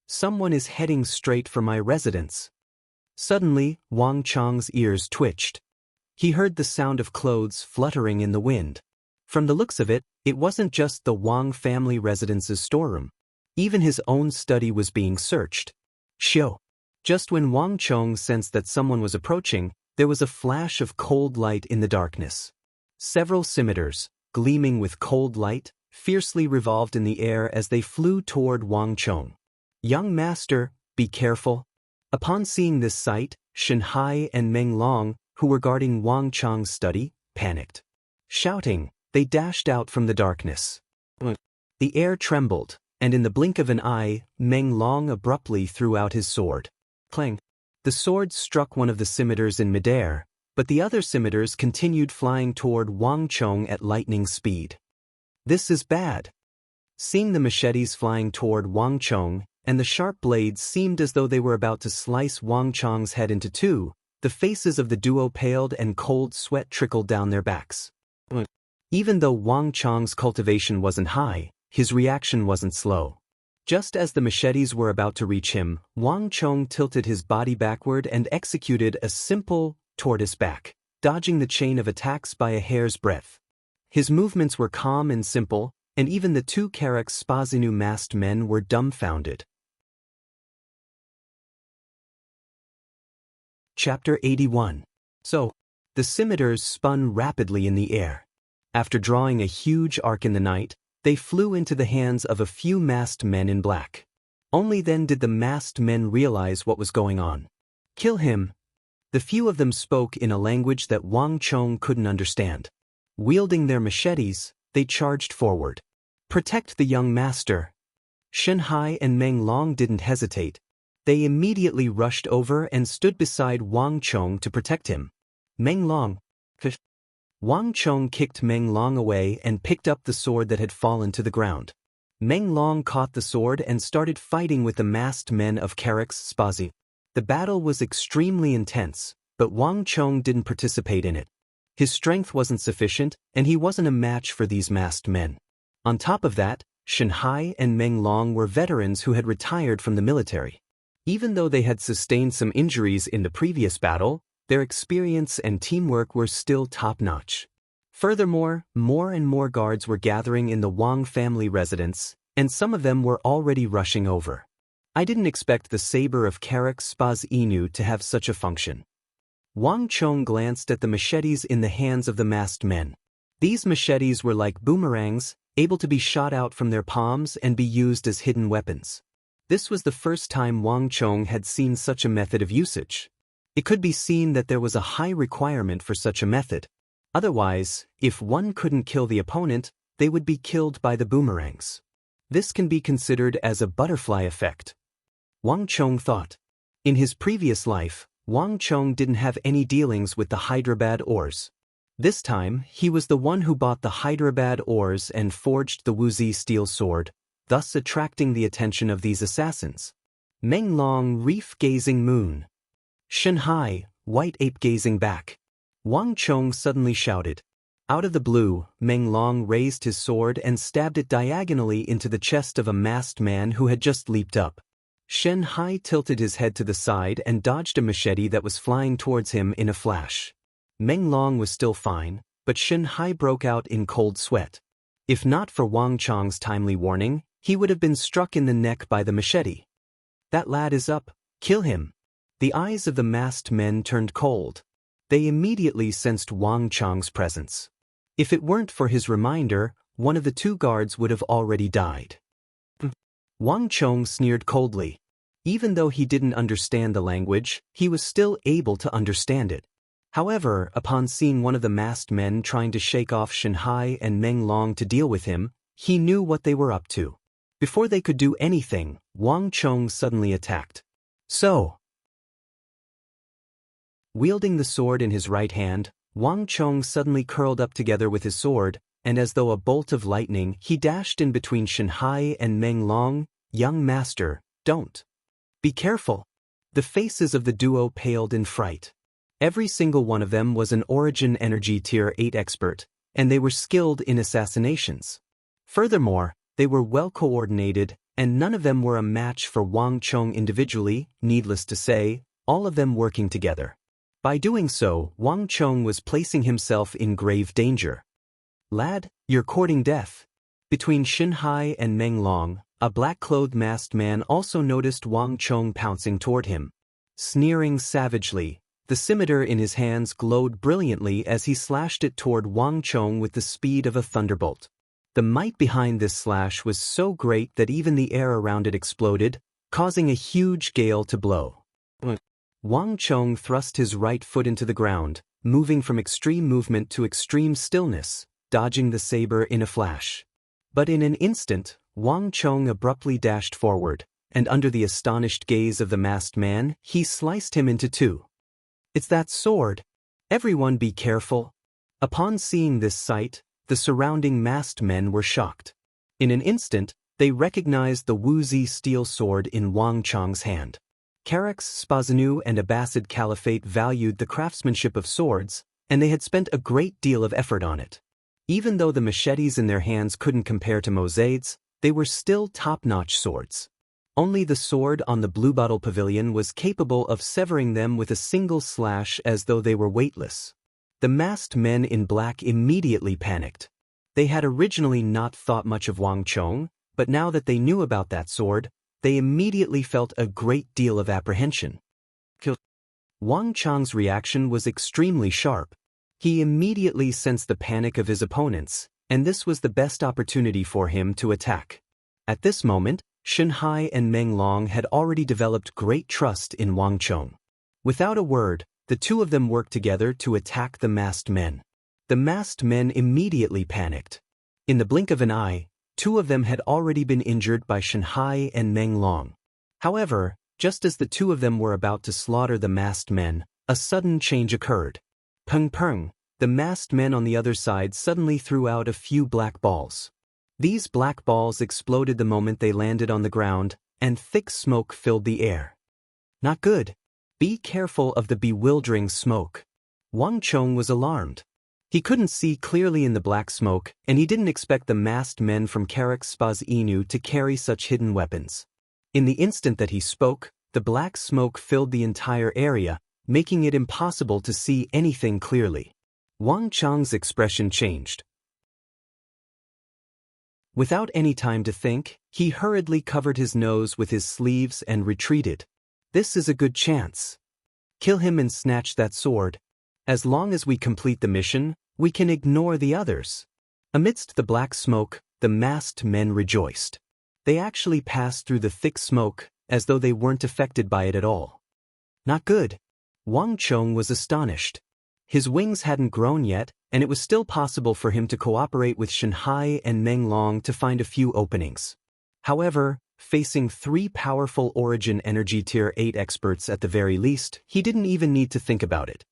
Someone is heading straight for my residence. Suddenly, Wang Chong's ears twitched. He heard the sound of clothes fluttering in the wind. From the looks of it, it wasn't just the Wang family residence's storeroom. Even his own study was being searched. Shio. Just when Wang Chong sensed that someone was approaching, there was a flash of cold light in the darkness. Several scimitars, gleaming with cold light, fiercely revolved in the air as they flew toward Wang Chong. Young master, be careful. Upon seeing this sight, Shanhai and Meng Long, who were guarding Wang Chong's study, panicked. Shouting, they dashed out from the darkness. The air trembled, and in the blink of an eye, Meng Long abruptly threw out his sword. Clang! The sword struck one of the scimitars in midair, but the other scimitars continued flying toward Wang Chong at lightning speed. This is bad. Seeing the machetes flying toward Wang Chong, and the sharp blades seemed as though they were about to slice Wang Chong's head into two, the faces of the duo paled and cold sweat trickled down their backs. Even though Wang Chong's cultivation wasn't high, his reaction wasn't slow. Just as the machetes were about to reach him, Wang Chong tilted his body backward and executed a simple tortoise back, dodging the chain of attacks by a hair's breadth. His movements were calm and simple, and even the two Karak Spazinu masked men were dumbfounded. Chapter 81. So, the scimitars spun rapidly in the air. After drawing a huge arc in the night, they flew into the hands of a few masked men in black. Only then did the masked men realize what was going on. Kill him. The few of them spoke in a language that Wang Chong couldn't understand. Wielding their machetes, they charged forward. Protect the young master. Shen Hai and Meng Long didn't hesitate. They immediately rushed over and stood beside Wang Chong to protect him. Meng Long. Wang Chong kicked Meng Long away and picked up the sword that had fallen to the ground. Meng Long caught the sword and started fighting with the masked men of Karak's Spazi. The battle was extremely intense, but Wang Chong didn't participate in it. His strength wasn't sufficient, and he wasn't a match for these masked men. On top of that, Shen Hai and Meng Long were veterans who had retired from the military. Even though they had sustained some injuries in the previous battle, their experience and teamwork were still top-notch. Furthermore, more and more guards were gathering in the Wang family residence, and some of them were already rushing over. I didn't expect the saber of Karak Spaz Inu to have such a function. Wang Chong glanced at the machetes in the hands of the masked men. These machetes were like boomerangs, able to be shot out from their palms and be used as hidden weapons. This was the first time Wang Chong had seen such a method of usage. It could be seen that there was a high requirement for such a method. Otherwise, if one couldn't kill the opponent, they would be killed by the boomerangs. This can be considered as a butterfly effect. Wang Chong thought. In his previous life, Wang Chong didn't have any dealings with the Hyderabad ores. This time, he was the one who bought the Hyderabad ores and forged the Wuxia steel sword, thus attracting the attention of these assassins. Meng Long, reef-gazing moon. Shen Hai, white ape gazing back. Wang Chong suddenly shouted. Out of the blue, Meng Long raised his sword and stabbed it diagonally into the chest of a masked man who had just leaped up. Shen Hai tilted his head to the side and dodged a machete that was flying towards him in a flash. Meng Long was still fine, but Shen Hai broke out in cold sweat. If not for Wang Chong's timely warning, he would have been struck in the neck by the machete. That lad is up, kill him. The eyes of the masked men turned cold. They immediately sensed Wang Chong's presence. If it weren't for his reminder, one of the two guards would have already died. Wang Chong sneered coldly. Even though he didn't understand the language, he was still able to understand it. However, upon seeing one of the masked men trying to shake off Shen Hai and Meng Long to deal with him, he knew what they were up to. Before they could do anything, Wang Chong suddenly attacked. So, wielding the sword in his right hand, Wang Chong suddenly curled up together with his sword, and as though a bolt of lightning, he dashed in between Shen Hai and Meng Long. Young master, don't. Be careful. The faces of the duo paled in fright. Every single one of them was an Origin Energy Tier 8 expert, and they were skilled in assassinations. Furthermore, they were well coordinated, and none of them were a match for Wang Chong individually, needless to say, all of them working together. By doing so, Wang Chong was placing himself in grave danger. Lad, you're courting death. Between Shen Hai and Meng Long, a black-clothed masked man also noticed Wang Chong pouncing toward him. Sneering savagely, the scimitar in his hands glowed brilliantly as he slashed it toward Wang Chong with the speed of a thunderbolt. The might behind this slash was so great that even the air around it exploded, causing a huge gale to blow. Wang Chong thrust his right foot into the ground, moving from extreme movement to extreme stillness, dodging the saber in a flash. But in an instant, Wang Chong abruptly dashed forward, and under the astonished gaze of the masked man, he sliced him into two. "It's that sword! Everyone be careful!" Upon seeing this sight, the surrounding masked men were shocked. In an instant, they recognized the Wuxia steel sword in Wang Chang's hand. Karak's Spazanu and Abbasid Caliphate valued the craftsmanship of swords, and they had spent a great deal of effort on it. Even though the machetes in their hands couldn't compare to Mosaid's, they were still top-notch swords. Only the sword on the Bluebottle Pavilion was capable of severing them with a single slash as though they were weightless. The masked men in black immediately panicked. They had originally not thought much of Wang Chong, but now that they knew about that sword, they immediately felt a great deal of apprehension. Wang Chang's reaction was extremely sharp. He immediately sensed the panic of his opponents, and this was the best opportunity for him to attack. At this moment, Shenhai and Meng Long had already developed great trust in Wang Chong. Without a word, the two of them worked together to attack the masked men. The masked men immediately panicked. In the blink of an eye, two of them had already been injured by Shenhai and Meng Long. However, just as the two of them were about to slaughter the masked men, a sudden change occurred. Peng peng, the masked men on the other side suddenly threw out a few black balls. These black balls exploded the moment they landed on the ground, and thick smoke filled the air. "Not good. Be careful of the bewildering smoke." Wang Chong was alarmed. He couldn't see clearly in the black smoke, and he didn't expect the masked men from Karak's Spaz-Inu to carry such hidden weapons. In the instant that he spoke, the black smoke filled the entire area, making it impossible to see anything clearly. Wang Chang's expression changed. Without any time to think, he hurriedly covered his nose with his sleeves and retreated. "This is a good chance. Kill him and snatch that sword. As long as we complete the mission, we can ignore the others." Amidst the black smoke, the masked men rejoiced. They actually passed through the thick smoke, as though they weren't affected by it at all. "Not good." Wang Chong was astonished. His wings hadn't grown yet, and it was still possible for him to cooperate with Shenhai and Meng Long to find a few openings. However, facing three powerful Origin Energy Tier 8 experts at the very least, he didn't even need to think about it.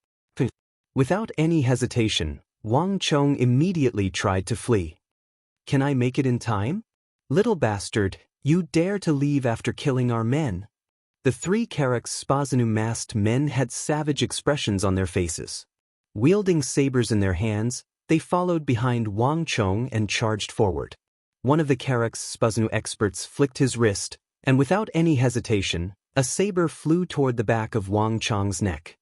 Without any hesitation, Wang Chong immediately tried to flee. "Can I make it in time? Little bastard, you dare to leave after killing our men." The three Karak's Spazanu masked men had savage expressions on their faces. Wielding sabers in their hands, they followed behind Wang Chong and charged forward. One of the Karak's Spazanu experts flicked his wrist, and without any hesitation, a saber flew toward the back of Wang Chong's neck.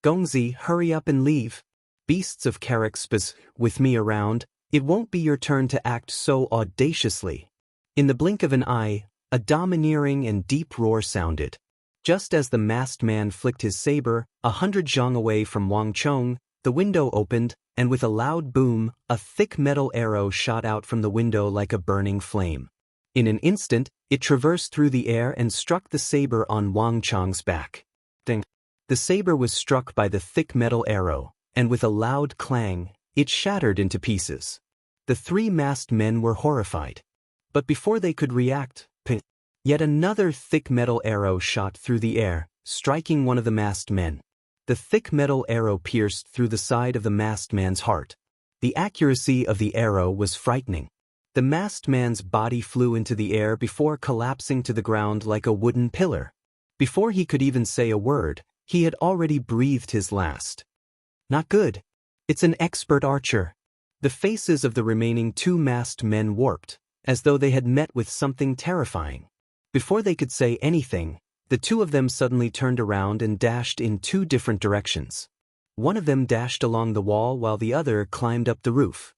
"Gongzi, hurry up and leave. Beasts of Karak's Spaz, with me around, it won't be your turn to act so audaciously." In the blink of an eye, a domineering and deep roar sounded. Just as the masked man flicked his saber, 100 zhang away from Wang Chong, the window opened, and with a loud boom, a thick metal arrow shot out from the window like a burning flame. In an instant, it traversed through the air and struck the saber on Wang Chong's back. Ding! The saber was struck by the thick metal arrow, and with a loud clang, it shattered into pieces. The three masked men were horrified. But before they could react, yet another thick metal arrow shot through the air, striking one of the masked men. The thick metal arrow pierced through the side of the masked man's heart. The accuracy of the arrow was frightening. The masked man's body flew into the air before collapsing to the ground like a wooden pillar. Before he could even say a word, he had already breathed his last. "Not good. It's an expert archer." The faces of the remaining two masked men warped, as though they had met with something terrifying. Before they could say anything, the two of them suddenly turned around and dashed in two different directions. One of them dashed along the wall while the other climbed up the roof.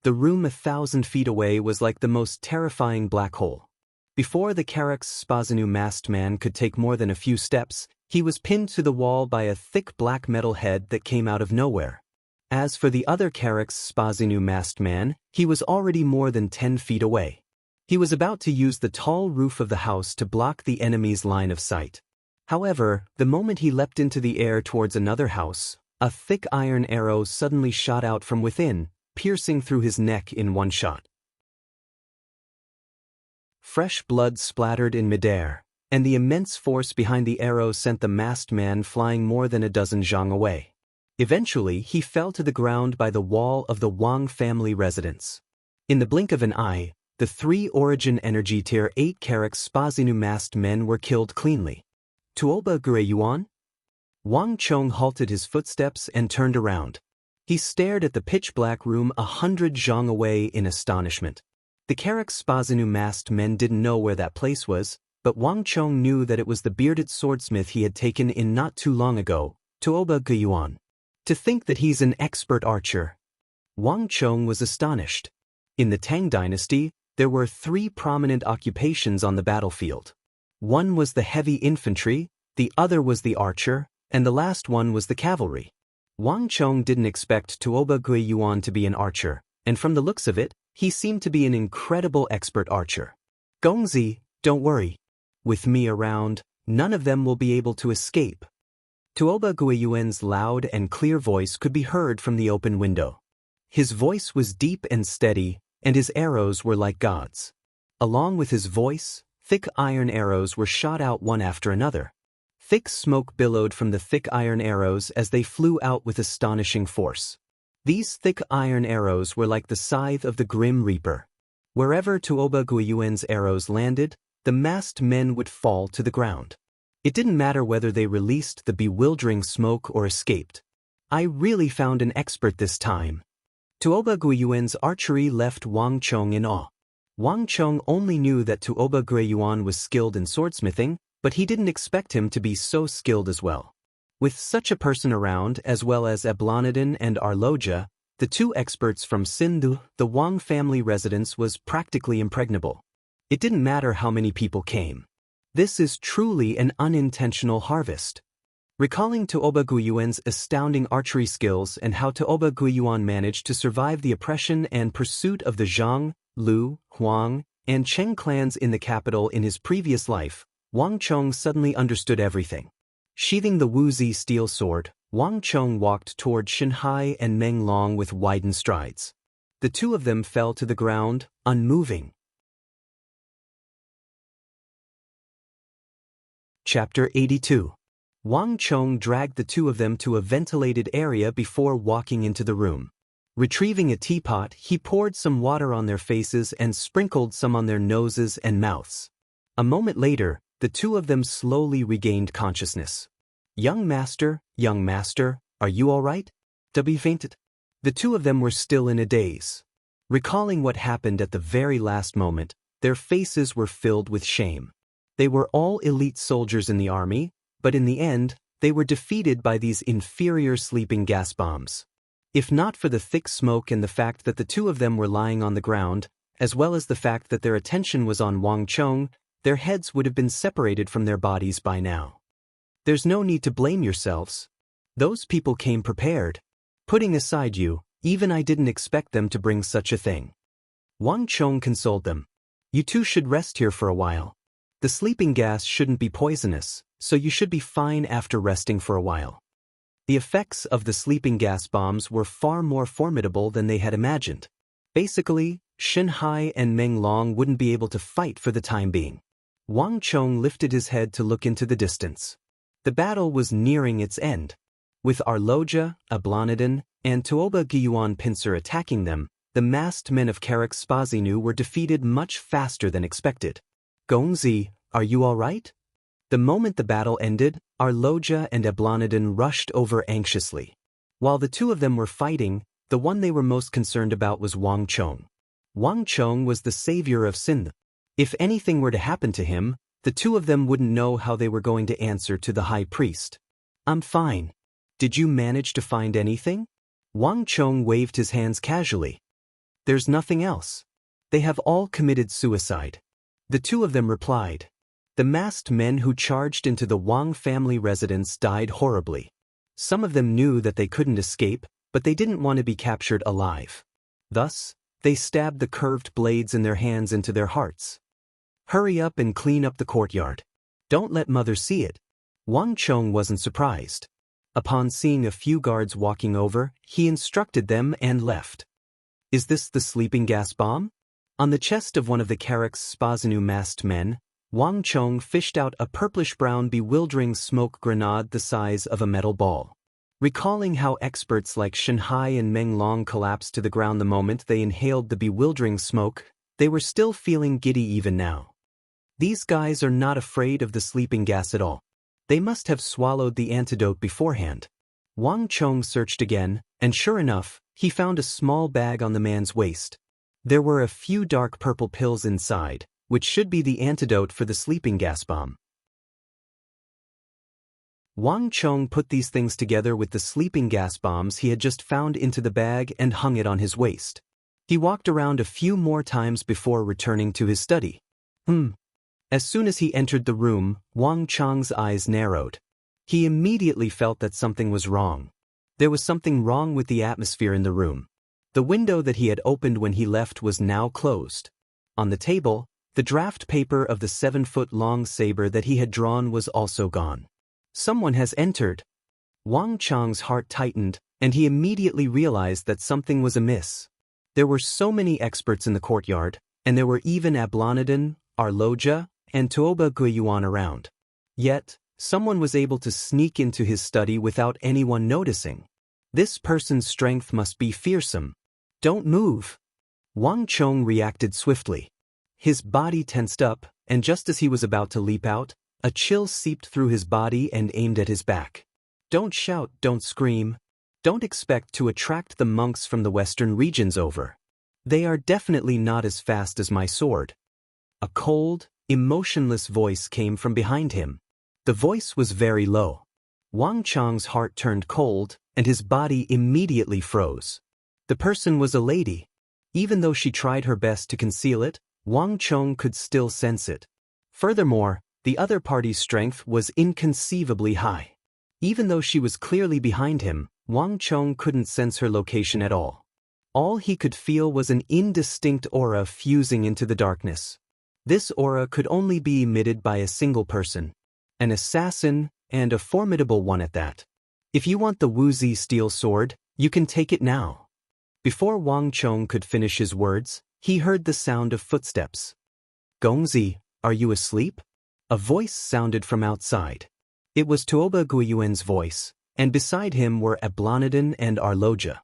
The room 1,000 feet away was like the most terrifying black hole. Before the Karak's Spazanu masked man could take more than a few steps, he was pinned to the wall by a thick black metal head that came out of nowhere. As for the other Karak's Spazanu masked man, he was already more than 10 feet away. He was about to use the tall roof of the house to block the enemy's line of sight. However, the moment he leapt into the air towards another house, a thick iron arrow suddenly shot out from within, piercing through his neck in one shot. Fresh blood splattered in midair, and the immense force behind the arrow sent the masked man flying more than a dozen zhang away. Eventually, he fell to the ground by the wall of the Wang family residence. In the blink of an eye, the 3 Origin Energy Tier 8 Karak Spazinu masked men were killed cleanly. Tuoba Gureyuan? Wang Chong halted his footsteps and turned around. He stared at the pitch-black room 100 zhang away in astonishment. The Karak Spazinu masked men didn't know where that place was, but Wang Chong knew that it was the bearded swordsmith he had taken in not too long ago, Tuoba Guyuan. To think that he's an expert archer. Wang Chong was astonished. In the Tang dynasty, there were 3 prominent occupations on the battlefield. One was the heavy infantry, the other was the archer, and the last one was the cavalry. Wang Chong didn't expect Tuoba Guyuan to be an archer, and from the looks of it, he seemed to be an incredible expert archer. Gongzi, don't worry. With me around, none of them will be able to escape. Tuoba Guyuan's loud and clear voice could be heard from the open window. His voice was deep and steady, and his arrows were like gods. Along with his voice, thick iron arrows were shot out one after another. Thick smoke billowed from the thick iron arrows as they flew out with astonishing force. These thick iron arrows were like the scythe of the Grim Reaper. Wherever Tuoba Guyuan's arrows landed, the masked men would fall to the ground. It didn't matter whether they released the bewildering smoke or escaped. I really found an expert this time. Tuoba Guyuan's archery left Wang Chong in awe. Wang Chong only knew that Tuoba Guyuan was skilled in swordsmithing, but he didn't expect him to be so skilled as well. With such a person around, as well as Eblonidin and Arloja, the 2 experts from Sindhu, the Wang family residence was practically impregnable. It didn't matter how many people came. This is truly an unintentional harvest. Recalling Tuoba Guyuan's astounding archery skills and how Tuoba Guyuan managed to survive the oppression and pursuit of the Zhang, Lu, Huang, and Cheng clans in the capital in his previous life, Wang Chong suddenly understood everything. Sheathing the Wuxia steel sword, Wang Chong walked toward Xianxia and Meng Long with widened strides. The 2 of them fell to the ground, unmoving. Chapter 82. Wang Chong dragged the 2 of them to a ventilated area before walking into the room. Retrieving a teapot, he poured some water on their faces and sprinkled some on their noses and mouths. A moment later, the 2 of them slowly regained consciousness. Young master, are you all right? W fainted. The 2 of them were still in a daze. Recalling what happened at the very last moment, their faces were filled with shame. They were all elite soldiers in the army, but in the end, they were defeated by these inferior sleeping gas bombs. If not for the thick smoke and the fact that the 2 of them were lying on the ground, as well as the fact that their attention was on Wang Chong, their heads would have been separated from their bodies by now. There's no need to blame yourselves. Those people came prepared. Putting aside you, even I didn't expect them to bring such a thing. Wang Chong consoled them. You 2 should rest here for a while. The sleeping gas shouldn't be poisonous, so you should be fine after resting for a while. The effects of the sleeping gas bombs were far more formidable than they had imagined. Basically, Xianxia and Meng Long wouldn't be able to fight for the time being. Wang Chong lifted his head to look into the distance. The battle was nearing its end. With Arloja, Ablonidin, and Tuoba Guyuan Pincer attacking them, the masked men of Karak Spazinu were defeated much faster than expected. Gongzi, are you all right? The moment the battle ended, Arloja and Eblonidin rushed over anxiously. While the 2 of them were fighting, the one they were most concerned about was Wang Chong. Wang Chong was the savior of Sindh. If anything were to happen to him, the 2 of them wouldn't know how they were going to answer to the high priest. I'm fine. Did you manage to find anything? Wang Chong waved his hands casually. There's nothing else. They have all committed suicide. The 2 of them replied. The masked men who charged into the Wang family residence died horribly. Some of them knew that they couldn't escape, but they didn't want to be captured alive. Thus, they stabbed the curved blades in their hands into their hearts. Hurry up and clean up the courtyard. Don't let mother see it. Wang Chong wasn't surprised. Upon seeing a few guards walking over, he instructed them and left. Is this the sleeping gas bomb? On the chest of one of the Carrick's Spazinu masked men, Wang Chong fished out a purplish-brown bewildering smoke grenade the size of a metal ball. Recalling how experts like Shanhai and Meng Long collapsed to the ground the moment they inhaled the bewildering smoke, they were still feeling giddy even now. These guys are not afraid of the sleeping gas at all. They must have swallowed the antidote beforehand. Wang Chong searched again, and sure enough, he found a small bag on the man's waist. There were a few dark purple pills inside, which should be the antidote for the sleeping gas bomb. Wang Chong put these things together with the sleeping gas bombs he had just found into the bag and hung it on his waist. He walked around a few more times before returning to his study. As soon as he entered the room, Wang Chong's eyes narrowed. He immediately felt that something was wrong. There was something wrong with the atmosphere in the room. The window that he had opened when he left was now closed. On the table, the draft paper of the 7-foot-long saber that he had drawn was also gone. Someone has entered. Wang Chong's heart tightened, and he immediately realized that something was amiss. There were so many experts in the courtyard, and there were even Ablonidon, Arloja, and Tuoba Guiyuan around. Yet, someone was able to sneak into his study without anyone noticing. This person's strength must be fearsome. Don't move. Wang Chong reacted swiftly. His body tensed up, and just as he was about to leap out, a chill seeped through his body and aimed at his back. Don't shout, don't scream. Don't expect to attract the monks from the western regions over. They are definitely not as fast as my sword. A cold, emotionless voice came from behind him. The voice was very low. Wang Chong's heart turned cold, and his body immediately froze. The person was a lady. Even though she tried her best to conceal it, Wang Chong could still sense it. Furthermore, the other party's strength was inconceivably high. Even though she was clearly behind him, Wang Chong couldn't sense her location at all. All he could feel was an indistinct aura fusing into the darkness. This aura could only be emitted by a single person. An assassin, and a formidable one at that. If you want the Wuxia steel sword, you can take it now. Before Wang Chong could finish his words, he heard the sound of footsteps. Gongzi, are you asleep? A voice sounded from outside. It was Tuoba Guiyuan's voice, and beside him were Ablonidon and Arloja.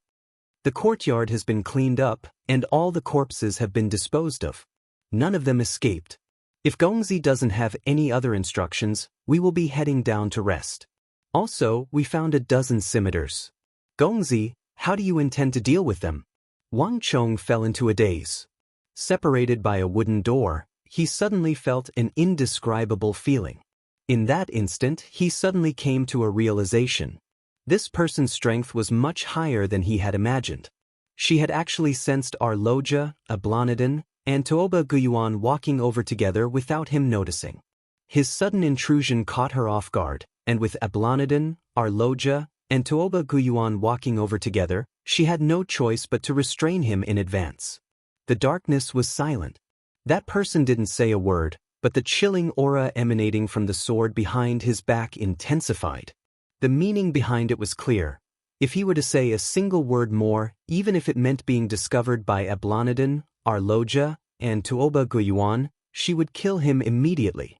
The courtyard has been cleaned up, and all the corpses have been disposed of. None of them escaped. If Gongzi doesn't have any other instructions, we will be heading down to rest. Also, we found a dozen scimitars. Gongzi, how do you intend to deal with them? Wang Chong fell into a daze. Separated by a wooden door, he suddenly felt an indescribable feeling. In that instant, he suddenly came to a realization. This person's strength was much higher than he had imagined. She had actually sensed Arloja, Ablonidon, and Tuoba Guiyuan walking over together without him noticing. His sudden intrusion caught her off guard, and with Ablonidon, Arloja, and Tuoba Guiyuan walking over together, she had no choice but to restrain him in advance. The darkness was silent. That person didn't say a word, but the chilling aura emanating from the sword behind his back intensified. The meaning behind it was clear. If he were to say a single word more, even if it meant being discovered by Ablonidon, Arloja, and Tuoba Guiyuan, she would kill him immediately.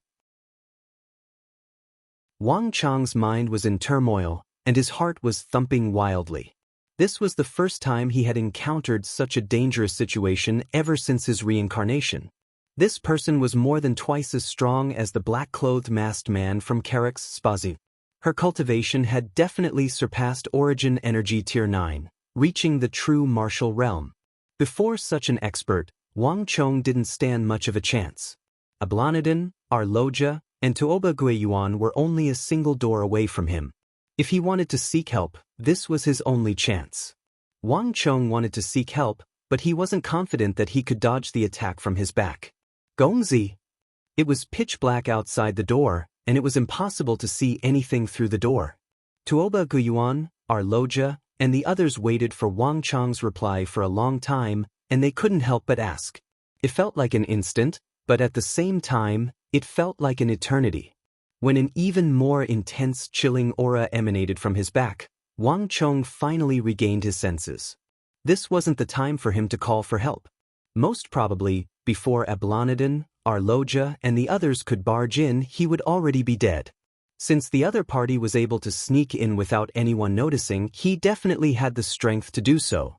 Wang Chong's mind was in turmoil, and his heart was thumping wildly. This was the first time he had encountered such a dangerous situation ever since his reincarnation. This person was more than twice as strong as the black-clothed masked man from Carrick's Spazu. Her cultivation had definitely surpassed Origin Energy Tier 9, reaching the true martial realm. Before such an expert, Wang Chong didn't stand much of a chance. Ablonidon, Arloja, and Tuoba Guiyuan were only a single door away from him. If he wanted to seek help, this was his only chance. Wang Chong wanted to seek help, but he wasn't confident that he could dodge the attack from his back. Gongzi! It was pitch black outside the door, and it was impossible to see anything through the door. Tuoba Guiyuan, Arloja, and the others waited for Wang Chong's reply for a long time, and they couldn't help but ask. It felt like an instant, but at the same time, it felt like an eternity. When an even more intense chilling aura emanated from his back, Wang Chong finally regained his senses. This wasn't the time for him to call for help. Most probably, before Ablonidon, Arloja, and the others could barge in, he would already be dead. Since the other party was able to sneak in without anyone noticing, he definitely had the strength to do so.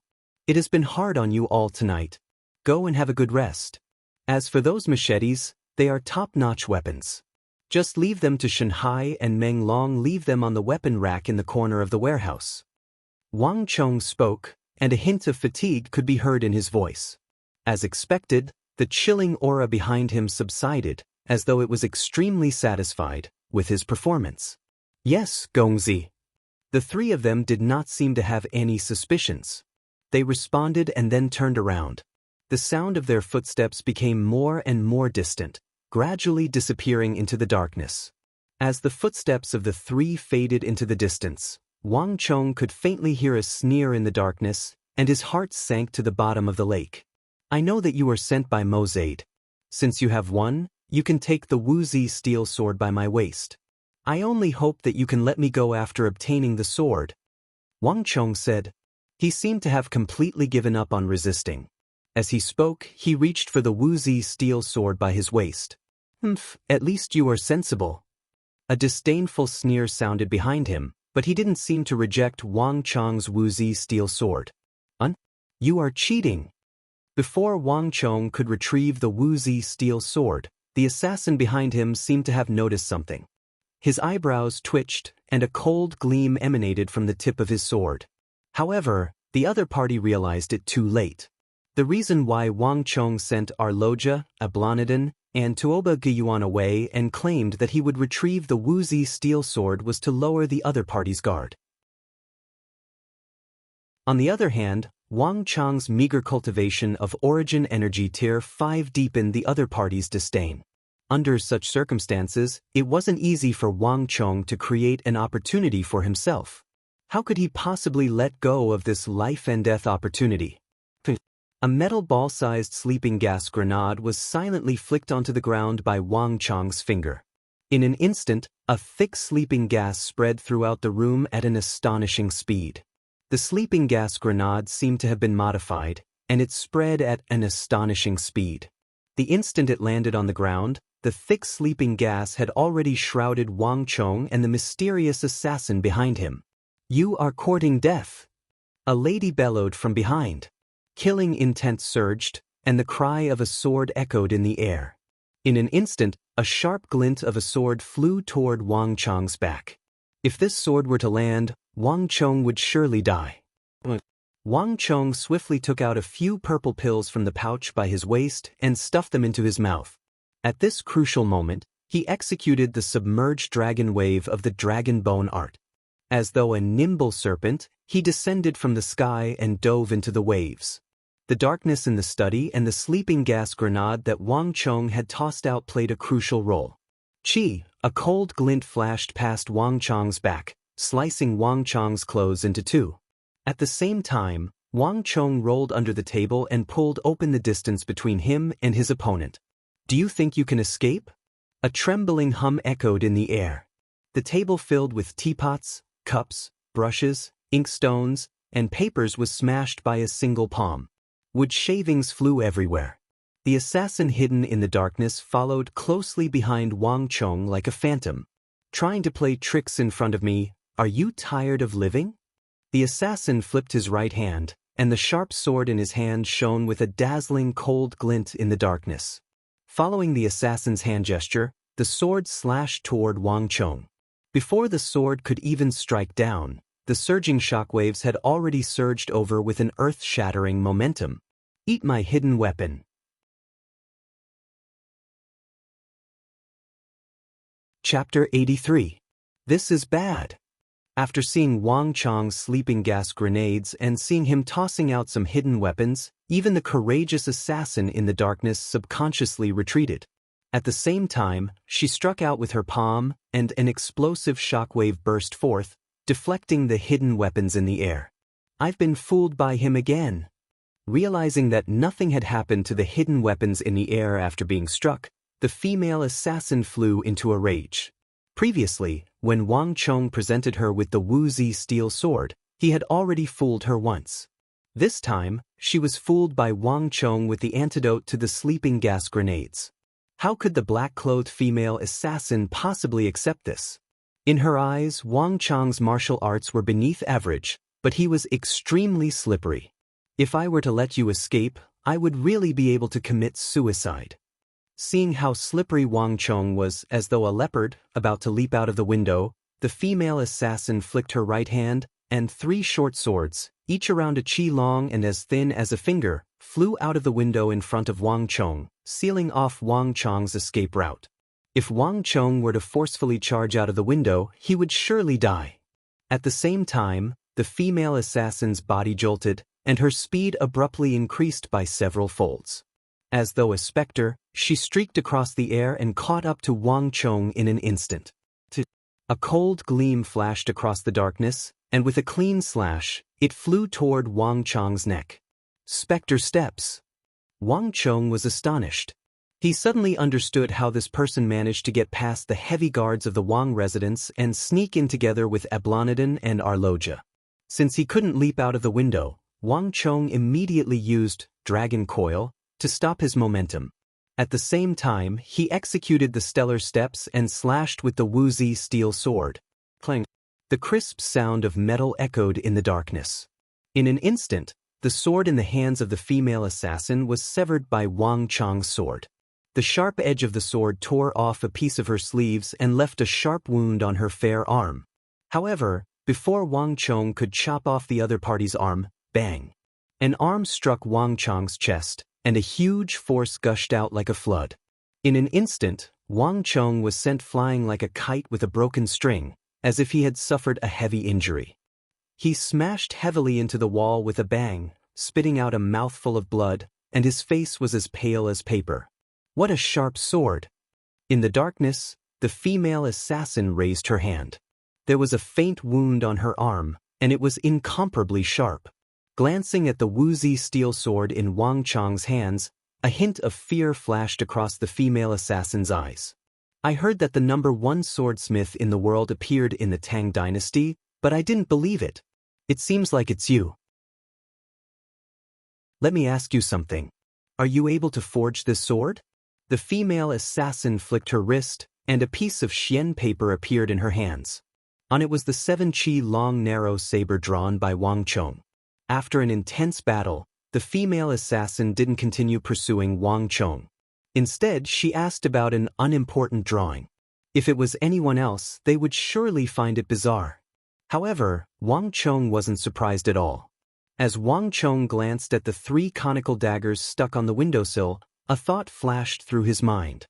It has been hard on you all tonight. Go and have a good rest. As for those machetes, they are top-notch weapons. Just leave them to Shanhai and Meng Long, leave them on the weapon rack in the corner of the warehouse. Wang Chong spoke, and a hint of fatigue could be heard in his voice. As expected, the chilling aura behind him subsided, as though it was extremely satisfied with his performance. Yes, Gongzi. The three of them did not seem to have any suspicions. They responded and then turned around. The sound of their footsteps became more and more distant, gradually disappearing into the darkness. As the footsteps of the three faded into the distance, Wang Chong could faintly hear a sneer in the darkness, and his heart sank to the bottom of the lake. I know that you are sent by Mozaid. Since you have one, you can take the Wuxia steel sword by my waist. I only hope that you can let me go after obtaining the sword. Wang Chong said. He seemed to have completely given up on resisting. As he spoke, he reached for the Wuxia steel sword by his waist. At least you are sensible. A disdainful sneer sounded behind him, but he didn't seem to reject Wang Chong's Wuxia steel sword. You are cheating. Before Wang Chong could retrieve the Wuxia steel sword, the assassin behind him seemed to have noticed something. His eyebrows twitched, and a cold gleam emanated from the tip of his sword. However, the other party realized it too late. The reason why Wang Chong sent Arloja, Ablonidon, and Tuoba Gyuan away and claimed that he would retrieve the Wuxia steel sword was to lower the other party's guard. On the other hand, Wang Chong's meager cultivation of origin energy tier 5 deepened the other party's disdain. Under such circumstances, it wasn't easy for Wang Chong to create an opportunity for himself. How could he possibly let go of this life-and-death opportunity? A metal ball-sized sleeping gas grenade was silently flicked onto the ground by Wang Chong's finger. In an instant, a thick sleeping gas spread throughout the room at an astonishing speed. The sleeping gas grenade seemed to have been modified, and it spread at an astonishing speed. The instant it landed on the ground, the thick sleeping gas had already shrouded Wang Chong and the mysterious assassin behind him. You are courting death. A lady bellowed from behind. Killing intent surged, and the cry of a sword echoed in the air. In an instant, a sharp glint of a sword flew toward Wang Chong's back. If this sword were to land, Wang Chong would surely die. Wang Chong swiftly took out a few purple pills from the pouch by his waist and stuffed them into his mouth. At this crucial moment, he executed the submerged dragon wave of the dragon bone art. As though a nimble serpent, he descended from the sky and dove into the waves. The darkness in the study and the sleeping gas grenade that Wang Chong had tossed out played a crucial role. A cold glint flashed past Wang Chong's back, slicing Wang Chong's clothes into two. At the same time, Wang Chong rolled under the table and pulled open the distance between him and his opponent. Do you think you can escape? A trembling hum echoed in the air. The table filled with teapots, cups, brushes, inkstones, and papers was smashed by a single palm. Wood shavings flew everywhere. The assassin hidden in the darkness followed closely behind Wang Chong like a phantom. Trying to play tricks in front of me, are you tired of living? The assassin flipped his right hand, and the sharp sword in his hand shone with a dazzling cold glint in the darkness. Following the assassin's hand gesture, the sword slashed toward Wang Chong. Before the sword could even strike down, the surging shockwaves had already surged over with an earth-shattering momentum. Eat my hidden weapon. Chapter 83. This is bad. After seeing Wang Chong's sleeping gas grenades and seeing him tossing out some hidden weapons, even the courageous assassin in the darkness subconsciously retreated. At the same time, she struck out with her palm, and an explosive shockwave burst forth, deflecting the hidden weapons in the air. I've been fooled by him again. Realizing that nothing had happened to the hidden weapons in the air after being struck, the female assassin flew into a rage. Previously, when Wang Chong presented her with the Wuxia steel sword, he had already fooled her once. This time, she was fooled by Wang Chong with the antidote to the sleeping gas grenades. How could the black-clothed female assassin possibly accept this? In her eyes, Wang Chong's martial arts were beneath average, but he was extremely slippery. If I were to let you escape, I would really be able to commit suicide. Seeing how slippery Wang Chong was, as though a leopard about to leap out of the window, the female assassin flicked her right hand, and 3 short swords, each around a chi long and as thin as a finger, flew out of the window in front of Wang Chong, sealing off Wang Chong's escape route. If Wang Chong were to forcefully charge out of the window, he would surely die. At the same time, the female assassin's body jolted, and her speed abruptly increased by several folds. As though a specter, she streaked across the air and caught up to Wang Chong in an instant. A cold gleam flashed across the darkness, and with a clean slash, it flew toward Wang Chong's neck. Specter steps. Wang Chong was astonished. He suddenly understood how this person managed to get past the heavy guards of the Wang residence and sneak in together with Ablonidon and Arloja. Since he couldn't leap out of the window, Wang Chong immediately used Dragon Coil to stop his momentum. At the same time, he executed the stellar steps and slashed with the Wuxia steel sword. Clang. The crisp sound of metal echoed in the darkness. In an instant, the sword in the hands of the female assassin was severed by Wang Chong's sword. The sharp edge of the sword tore off a piece of her sleeves and left a sharp wound on her fair arm. However, before Wang Chong could chop off the other party's arm, bang! An arm struck Wang Chong's chest, and a huge force gushed out like a flood. In an instant, Wang Chong was sent flying like a kite with a broken string, as if he had suffered a heavy injury. He smashed heavily into the wall with a bang, spitting out a mouthful of blood, and his face was as pale as paper. What a sharp sword! In the darkness, the female assassin raised her hand. There was a faint wound on her arm, and it was incomparably sharp. Glancing at the Wuxia steel sword in Wang Chong's hands, a hint of fear flashed across the female assassin's eyes. I heard that the #1 swordsmith in the world appeared in the Tang dynasty, but I didn't believe it. It seems like it's you. Let me ask you something. Are you able to forge this sword? The female assassin flicked her wrist, and a piece of xian paper appeared in her hands. On it was the 7 chi long narrow saber drawn by Wang Chong. After an intense battle, the female assassin didn't continue pursuing Wang Chong. Instead, she asked about an unimportant drawing. If it was anyone else, they would surely find it bizarre. However, Wang Chong wasn't surprised at all. As Wang Chong glanced at the 3 conical daggers stuck on the windowsill, a thought flashed through his mind.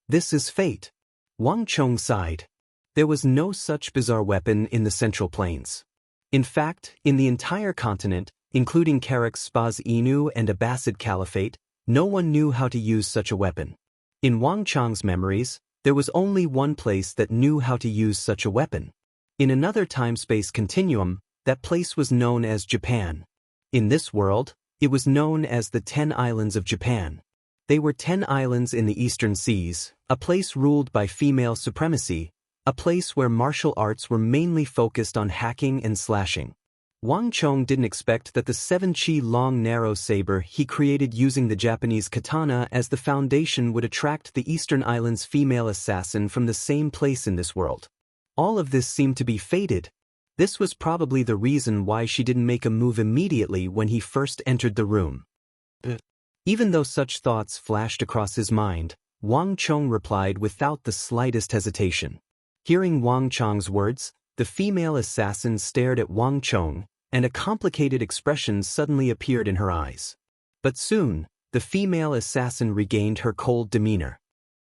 This is fate. Wang Chong sighed. There was no such bizarre weapon in the Central Plains. In fact, in the entire continent, including Karak's Spaz Inu and Abbasid Caliphate, no one knew how to use such a weapon. In Wang Chong's memories, there was only one place that knew how to use such a weapon. In another time-space continuum, that place was known as Japan. In this world, it was known as the 10 Islands of Japan. They were 10 islands in the eastern seas, a place ruled by female supremacy, a place where martial arts were mainly focused on hacking and slashing. Wang Chong didn't expect that the 7 chi long narrow saber he created using the Japanese katana as the foundation would attract the Eastern Islands' female assassin from the same place in this world. All of this seemed to be fated. This was probably the reason why she didn't make a move immediately when he first entered the room. Even though such thoughts flashed across his mind, Wang Chong replied without the slightest hesitation. Hearing Wang Chong's words, the female assassin stared at Wang Chong, and a complicated expression suddenly appeared in her eyes. But soon, the female assassin regained her cold demeanor.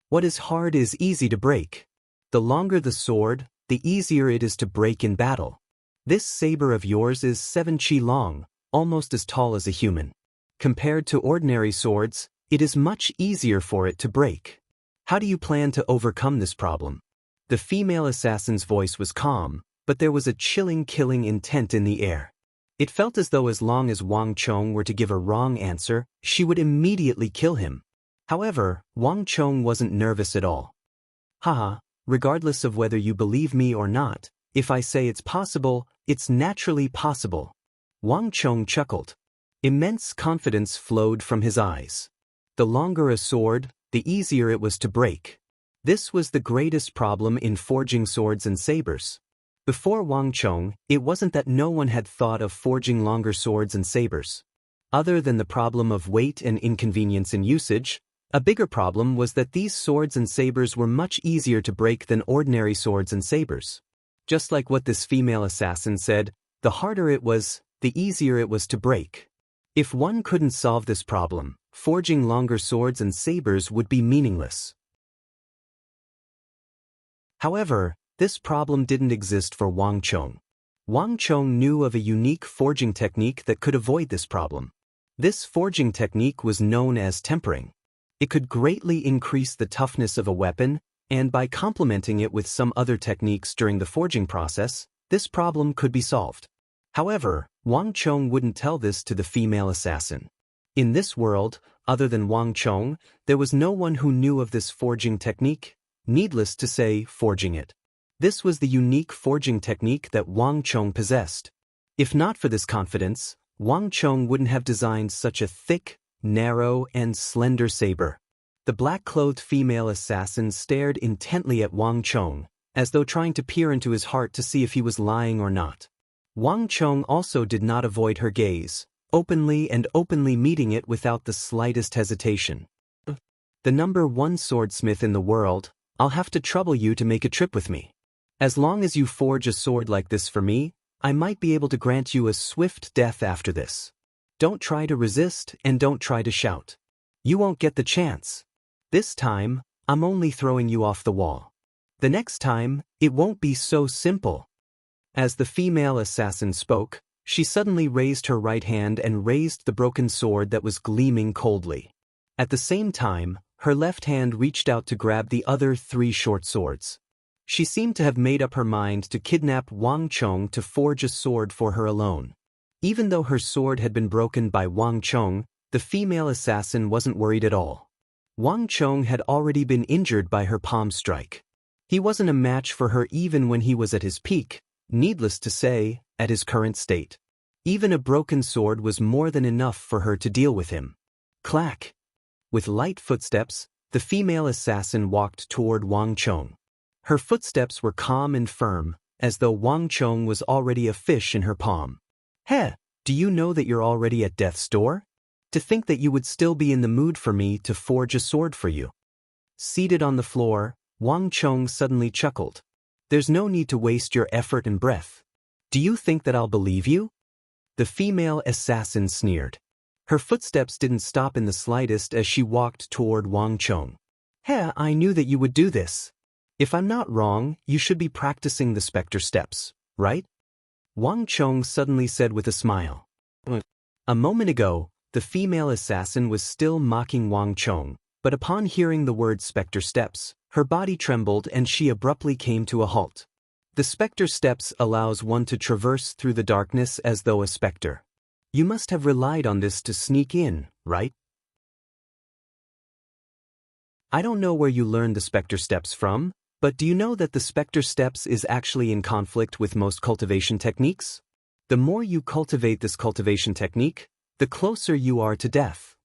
What is hard is easy to break. The longer the sword, the easier it is to break in battle. This saber of yours is 7 chi long, almost as tall as a human. Compared to ordinary swords, it is much easier for it to break. How do you plan to overcome this problem? The female assassin's voice was calm, but there was a chilling killing intent in the air. It felt as though as long as Wang Chong were to give a wrong answer, she would immediately kill him. However, Wang Chong wasn't nervous at all. Haha, regardless of whether you believe me or not, if I say it's possible, it's naturally possible. Wang Chong chuckled. Immense confidence flowed from his eyes. The longer a sword, the easier it was to break. This was the greatest problem in forging swords and sabers. Before Wang Chong, it wasn't that no one had thought of forging longer swords and sabers. Other than the problem of weight and inconvenience in usage, a bigger problem was that these swords and sabers were much easier to break than ordinary swords and sabers. Just like what this female assassin said, the harder it was, the easier it was to break. If one couldn't solve this problem, forging longer swords and sabers would be meaningless. However, this problem didn't exist for Wang Chong. Wang Chong knew of a unique forging technique that could avoid this problem. This forging technique was known as tempering. It could greatly increase the toughness of a weapon, and by complementing it with some other techniques during the forging process, this problem could be solved. However, Wang Chong wouldn't tell this to the female assassin. In this world, other than Wang Chong, there was no one who knew of this forging technique, needless to say, forging it. This was the unique forging technique that Wang Chong possessed. If not for this confidence, Wang Chong wouldn't have designed such a thick, narrow, and slender saber. The black-clothed female assassin stared intently at Wang Chong, as though trying to peer into his heart to see if he was lying or not. Wang Chong also did not avoid her gaze, openly meeting it without the slightest hesitation. The #1 swordsmith in the world, I'll have to trouble you to make a trip with me. As long as you forge a sword like this for me, I might be able to grant you a swift death after this. Don't try to resist and don't try to shout. You won't get the chance. This time, I'm only throwing you off the wall. The next time, it won't be so simple. As the female assassin spoke, she suddenly raised her right hand and raised the broken sword that was gleaming coldly. At the same time, her left hand reached out to grab the other 3 short swords. She seemed to have made up her mind to kidnap Wang Chong to forge a sword for her alone. Even though her sword had been broken by Wang Chong, the female assassin wasn't worried at all. Wang Chong had already been injured by her palm strike. He wasn't a match for her even when he was at his peak, needless to say, at his current state. Even a broken sword was more than enough for her to deal with him. Clack! With light footsteps, the female assassin walked toward Wang Chong. Her footsteps were calm and firm, as though Wang Chong was already a fish in her palm. Heh, do you know that you're already at death's door? To think that you would still be in the mood for me to forge a sword for you. Seated on the floor, Wang Chong suddenly chuckled. There's no need to waste your effort and breath. Do you think that I'll believe you? The female assassin sneered. Her footsteps didn't stop in the slightest as she walked toward Wang Chong. Heh, I knew that you would do this. If I'm not wrong, you should be practicing the specter steps, right? Wang Chong suddenly said with a smile. A moment ago, the female assassin was still mocking Wang Chong, but upon hearing the word specter steps, her body trembled and she abruptly came to a halt. The specter steps allows one to traverse through the darkness as though a specter. You must have relied on this to sneak in, right? I don't know where you learned the specter steps from, but do you know that the specter steps is actually in conflict with most cultivation techniques? The more you cultivate this cultivation technique, the closer you are to death.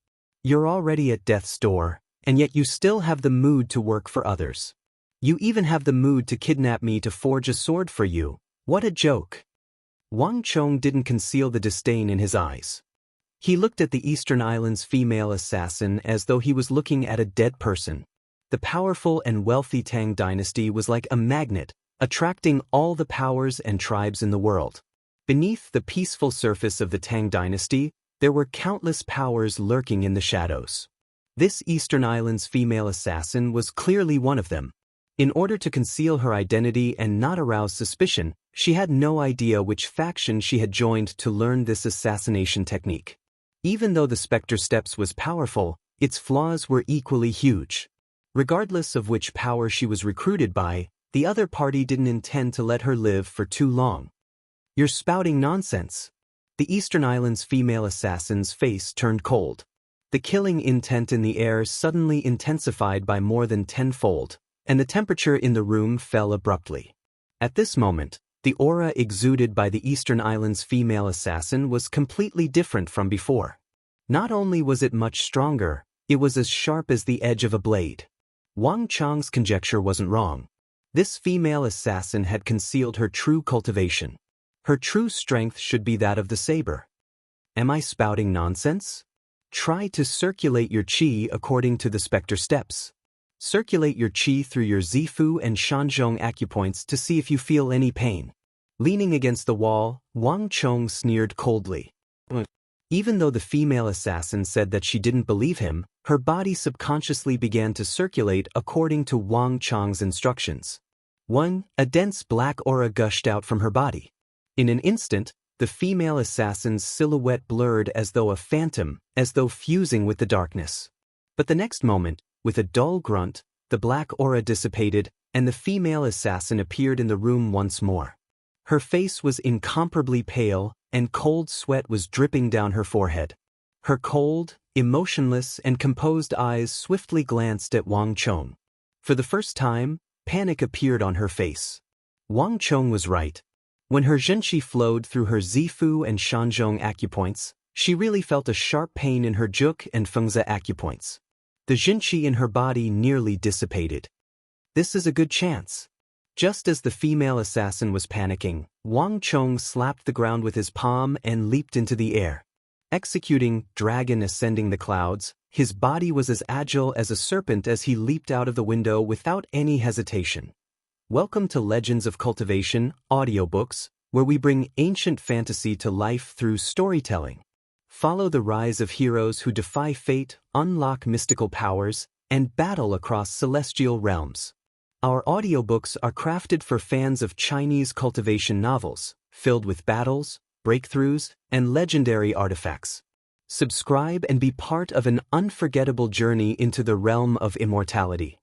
You're already at death's door, and yet you still have the mood to work for others. You even have the mood to kidnap me to forge a sword for you. What a joke. Wang Chong didn't conceal the disdain in his eyes. He looked at the Eastern Islands' female assassin as though he was looking at a dead person. The powerful and wealthy Tang dynasty was like a magnet, attracting all the powers and tribes in the world. Beneath the peaceful surface of the Tang dynasty, there were countless powers lurking in the shadows. This Eastern Islands' female assassin was clearly one of them. In order to conceal her identity and not arouse suspicion, she had no idea which faction she had joined to learn this assassination technique. Even though the specter steps was powerful, its flaws were equally huge. Regardless of which power she was recruited by, the other party didn't intend to let her live for too long. You're spouting nonsense. The Eastern Islands' female assassin's face turned cold. The killing intent in the air suddenly intensified by more than tenfold, and the temperature in the room fell abruptly. At this moment, The aura exuded by the Eastern Islands' female assassin was completely different from before. Not only was it much stronger, it was as sharp as the edge of a blade. Wang Chang's conjecture wasn't wrong. This female assassin had concealed her true cultivation. Her true strength should be that of the saber. Am I spouting nonsense? Try to circulate your qi according to the specter steps. Circulate your qi through your Zifu and Shanzhong acupoints to see if you feel any pain. Leaning against the wall, Wang Chong sneered coldly. Even though the female assassin said that she didn't believe him, her body subconsciously began to circulate according to Wang Chong's instructions. 1. A dense black aura gushed out from her body. In an instant, the female assassin's silhouette blurred as though a phantom, as though fusing with the darkness. But the next moment, with a dull grunt, the black aura dissipated, and the female assassin appeared in the room once more. Her face was incomparably pale, and cold sweat was dripping down her forehead. Her cold, emotionless, and composed eyes swiftly glanced at Wang Chong. For the first time, panic appeared on her face. Wang Chong was right. When her zhenqi flowed through her Zifu and Shanzhong acupoints, she really felt a sharp pain in her Juk and Fengzi acupoints. The zhenqi in her body nearly dissipated. This is a good chance. Just as the female assassin was panicking, Wang Chong slapped the ground with his palm and leaped into the air. Executing dragon ascending the clouds, his body was as agile as a serpent as he leaped out of the window without any hesitation. Welcome to Legends of Cultivation, audiobooks, where we bring ancient fantasy to life through storytelling. Follow the rise of heroes who defy fate, unlock mystical powers, and battle across celestial realms. Our audiobooks are crafted for fans of Chinese cultivation novels, filled with battles, breakthroughs, and legendary artifacts. Subscribe and be part of an unforgettable journey into the realm of immortality.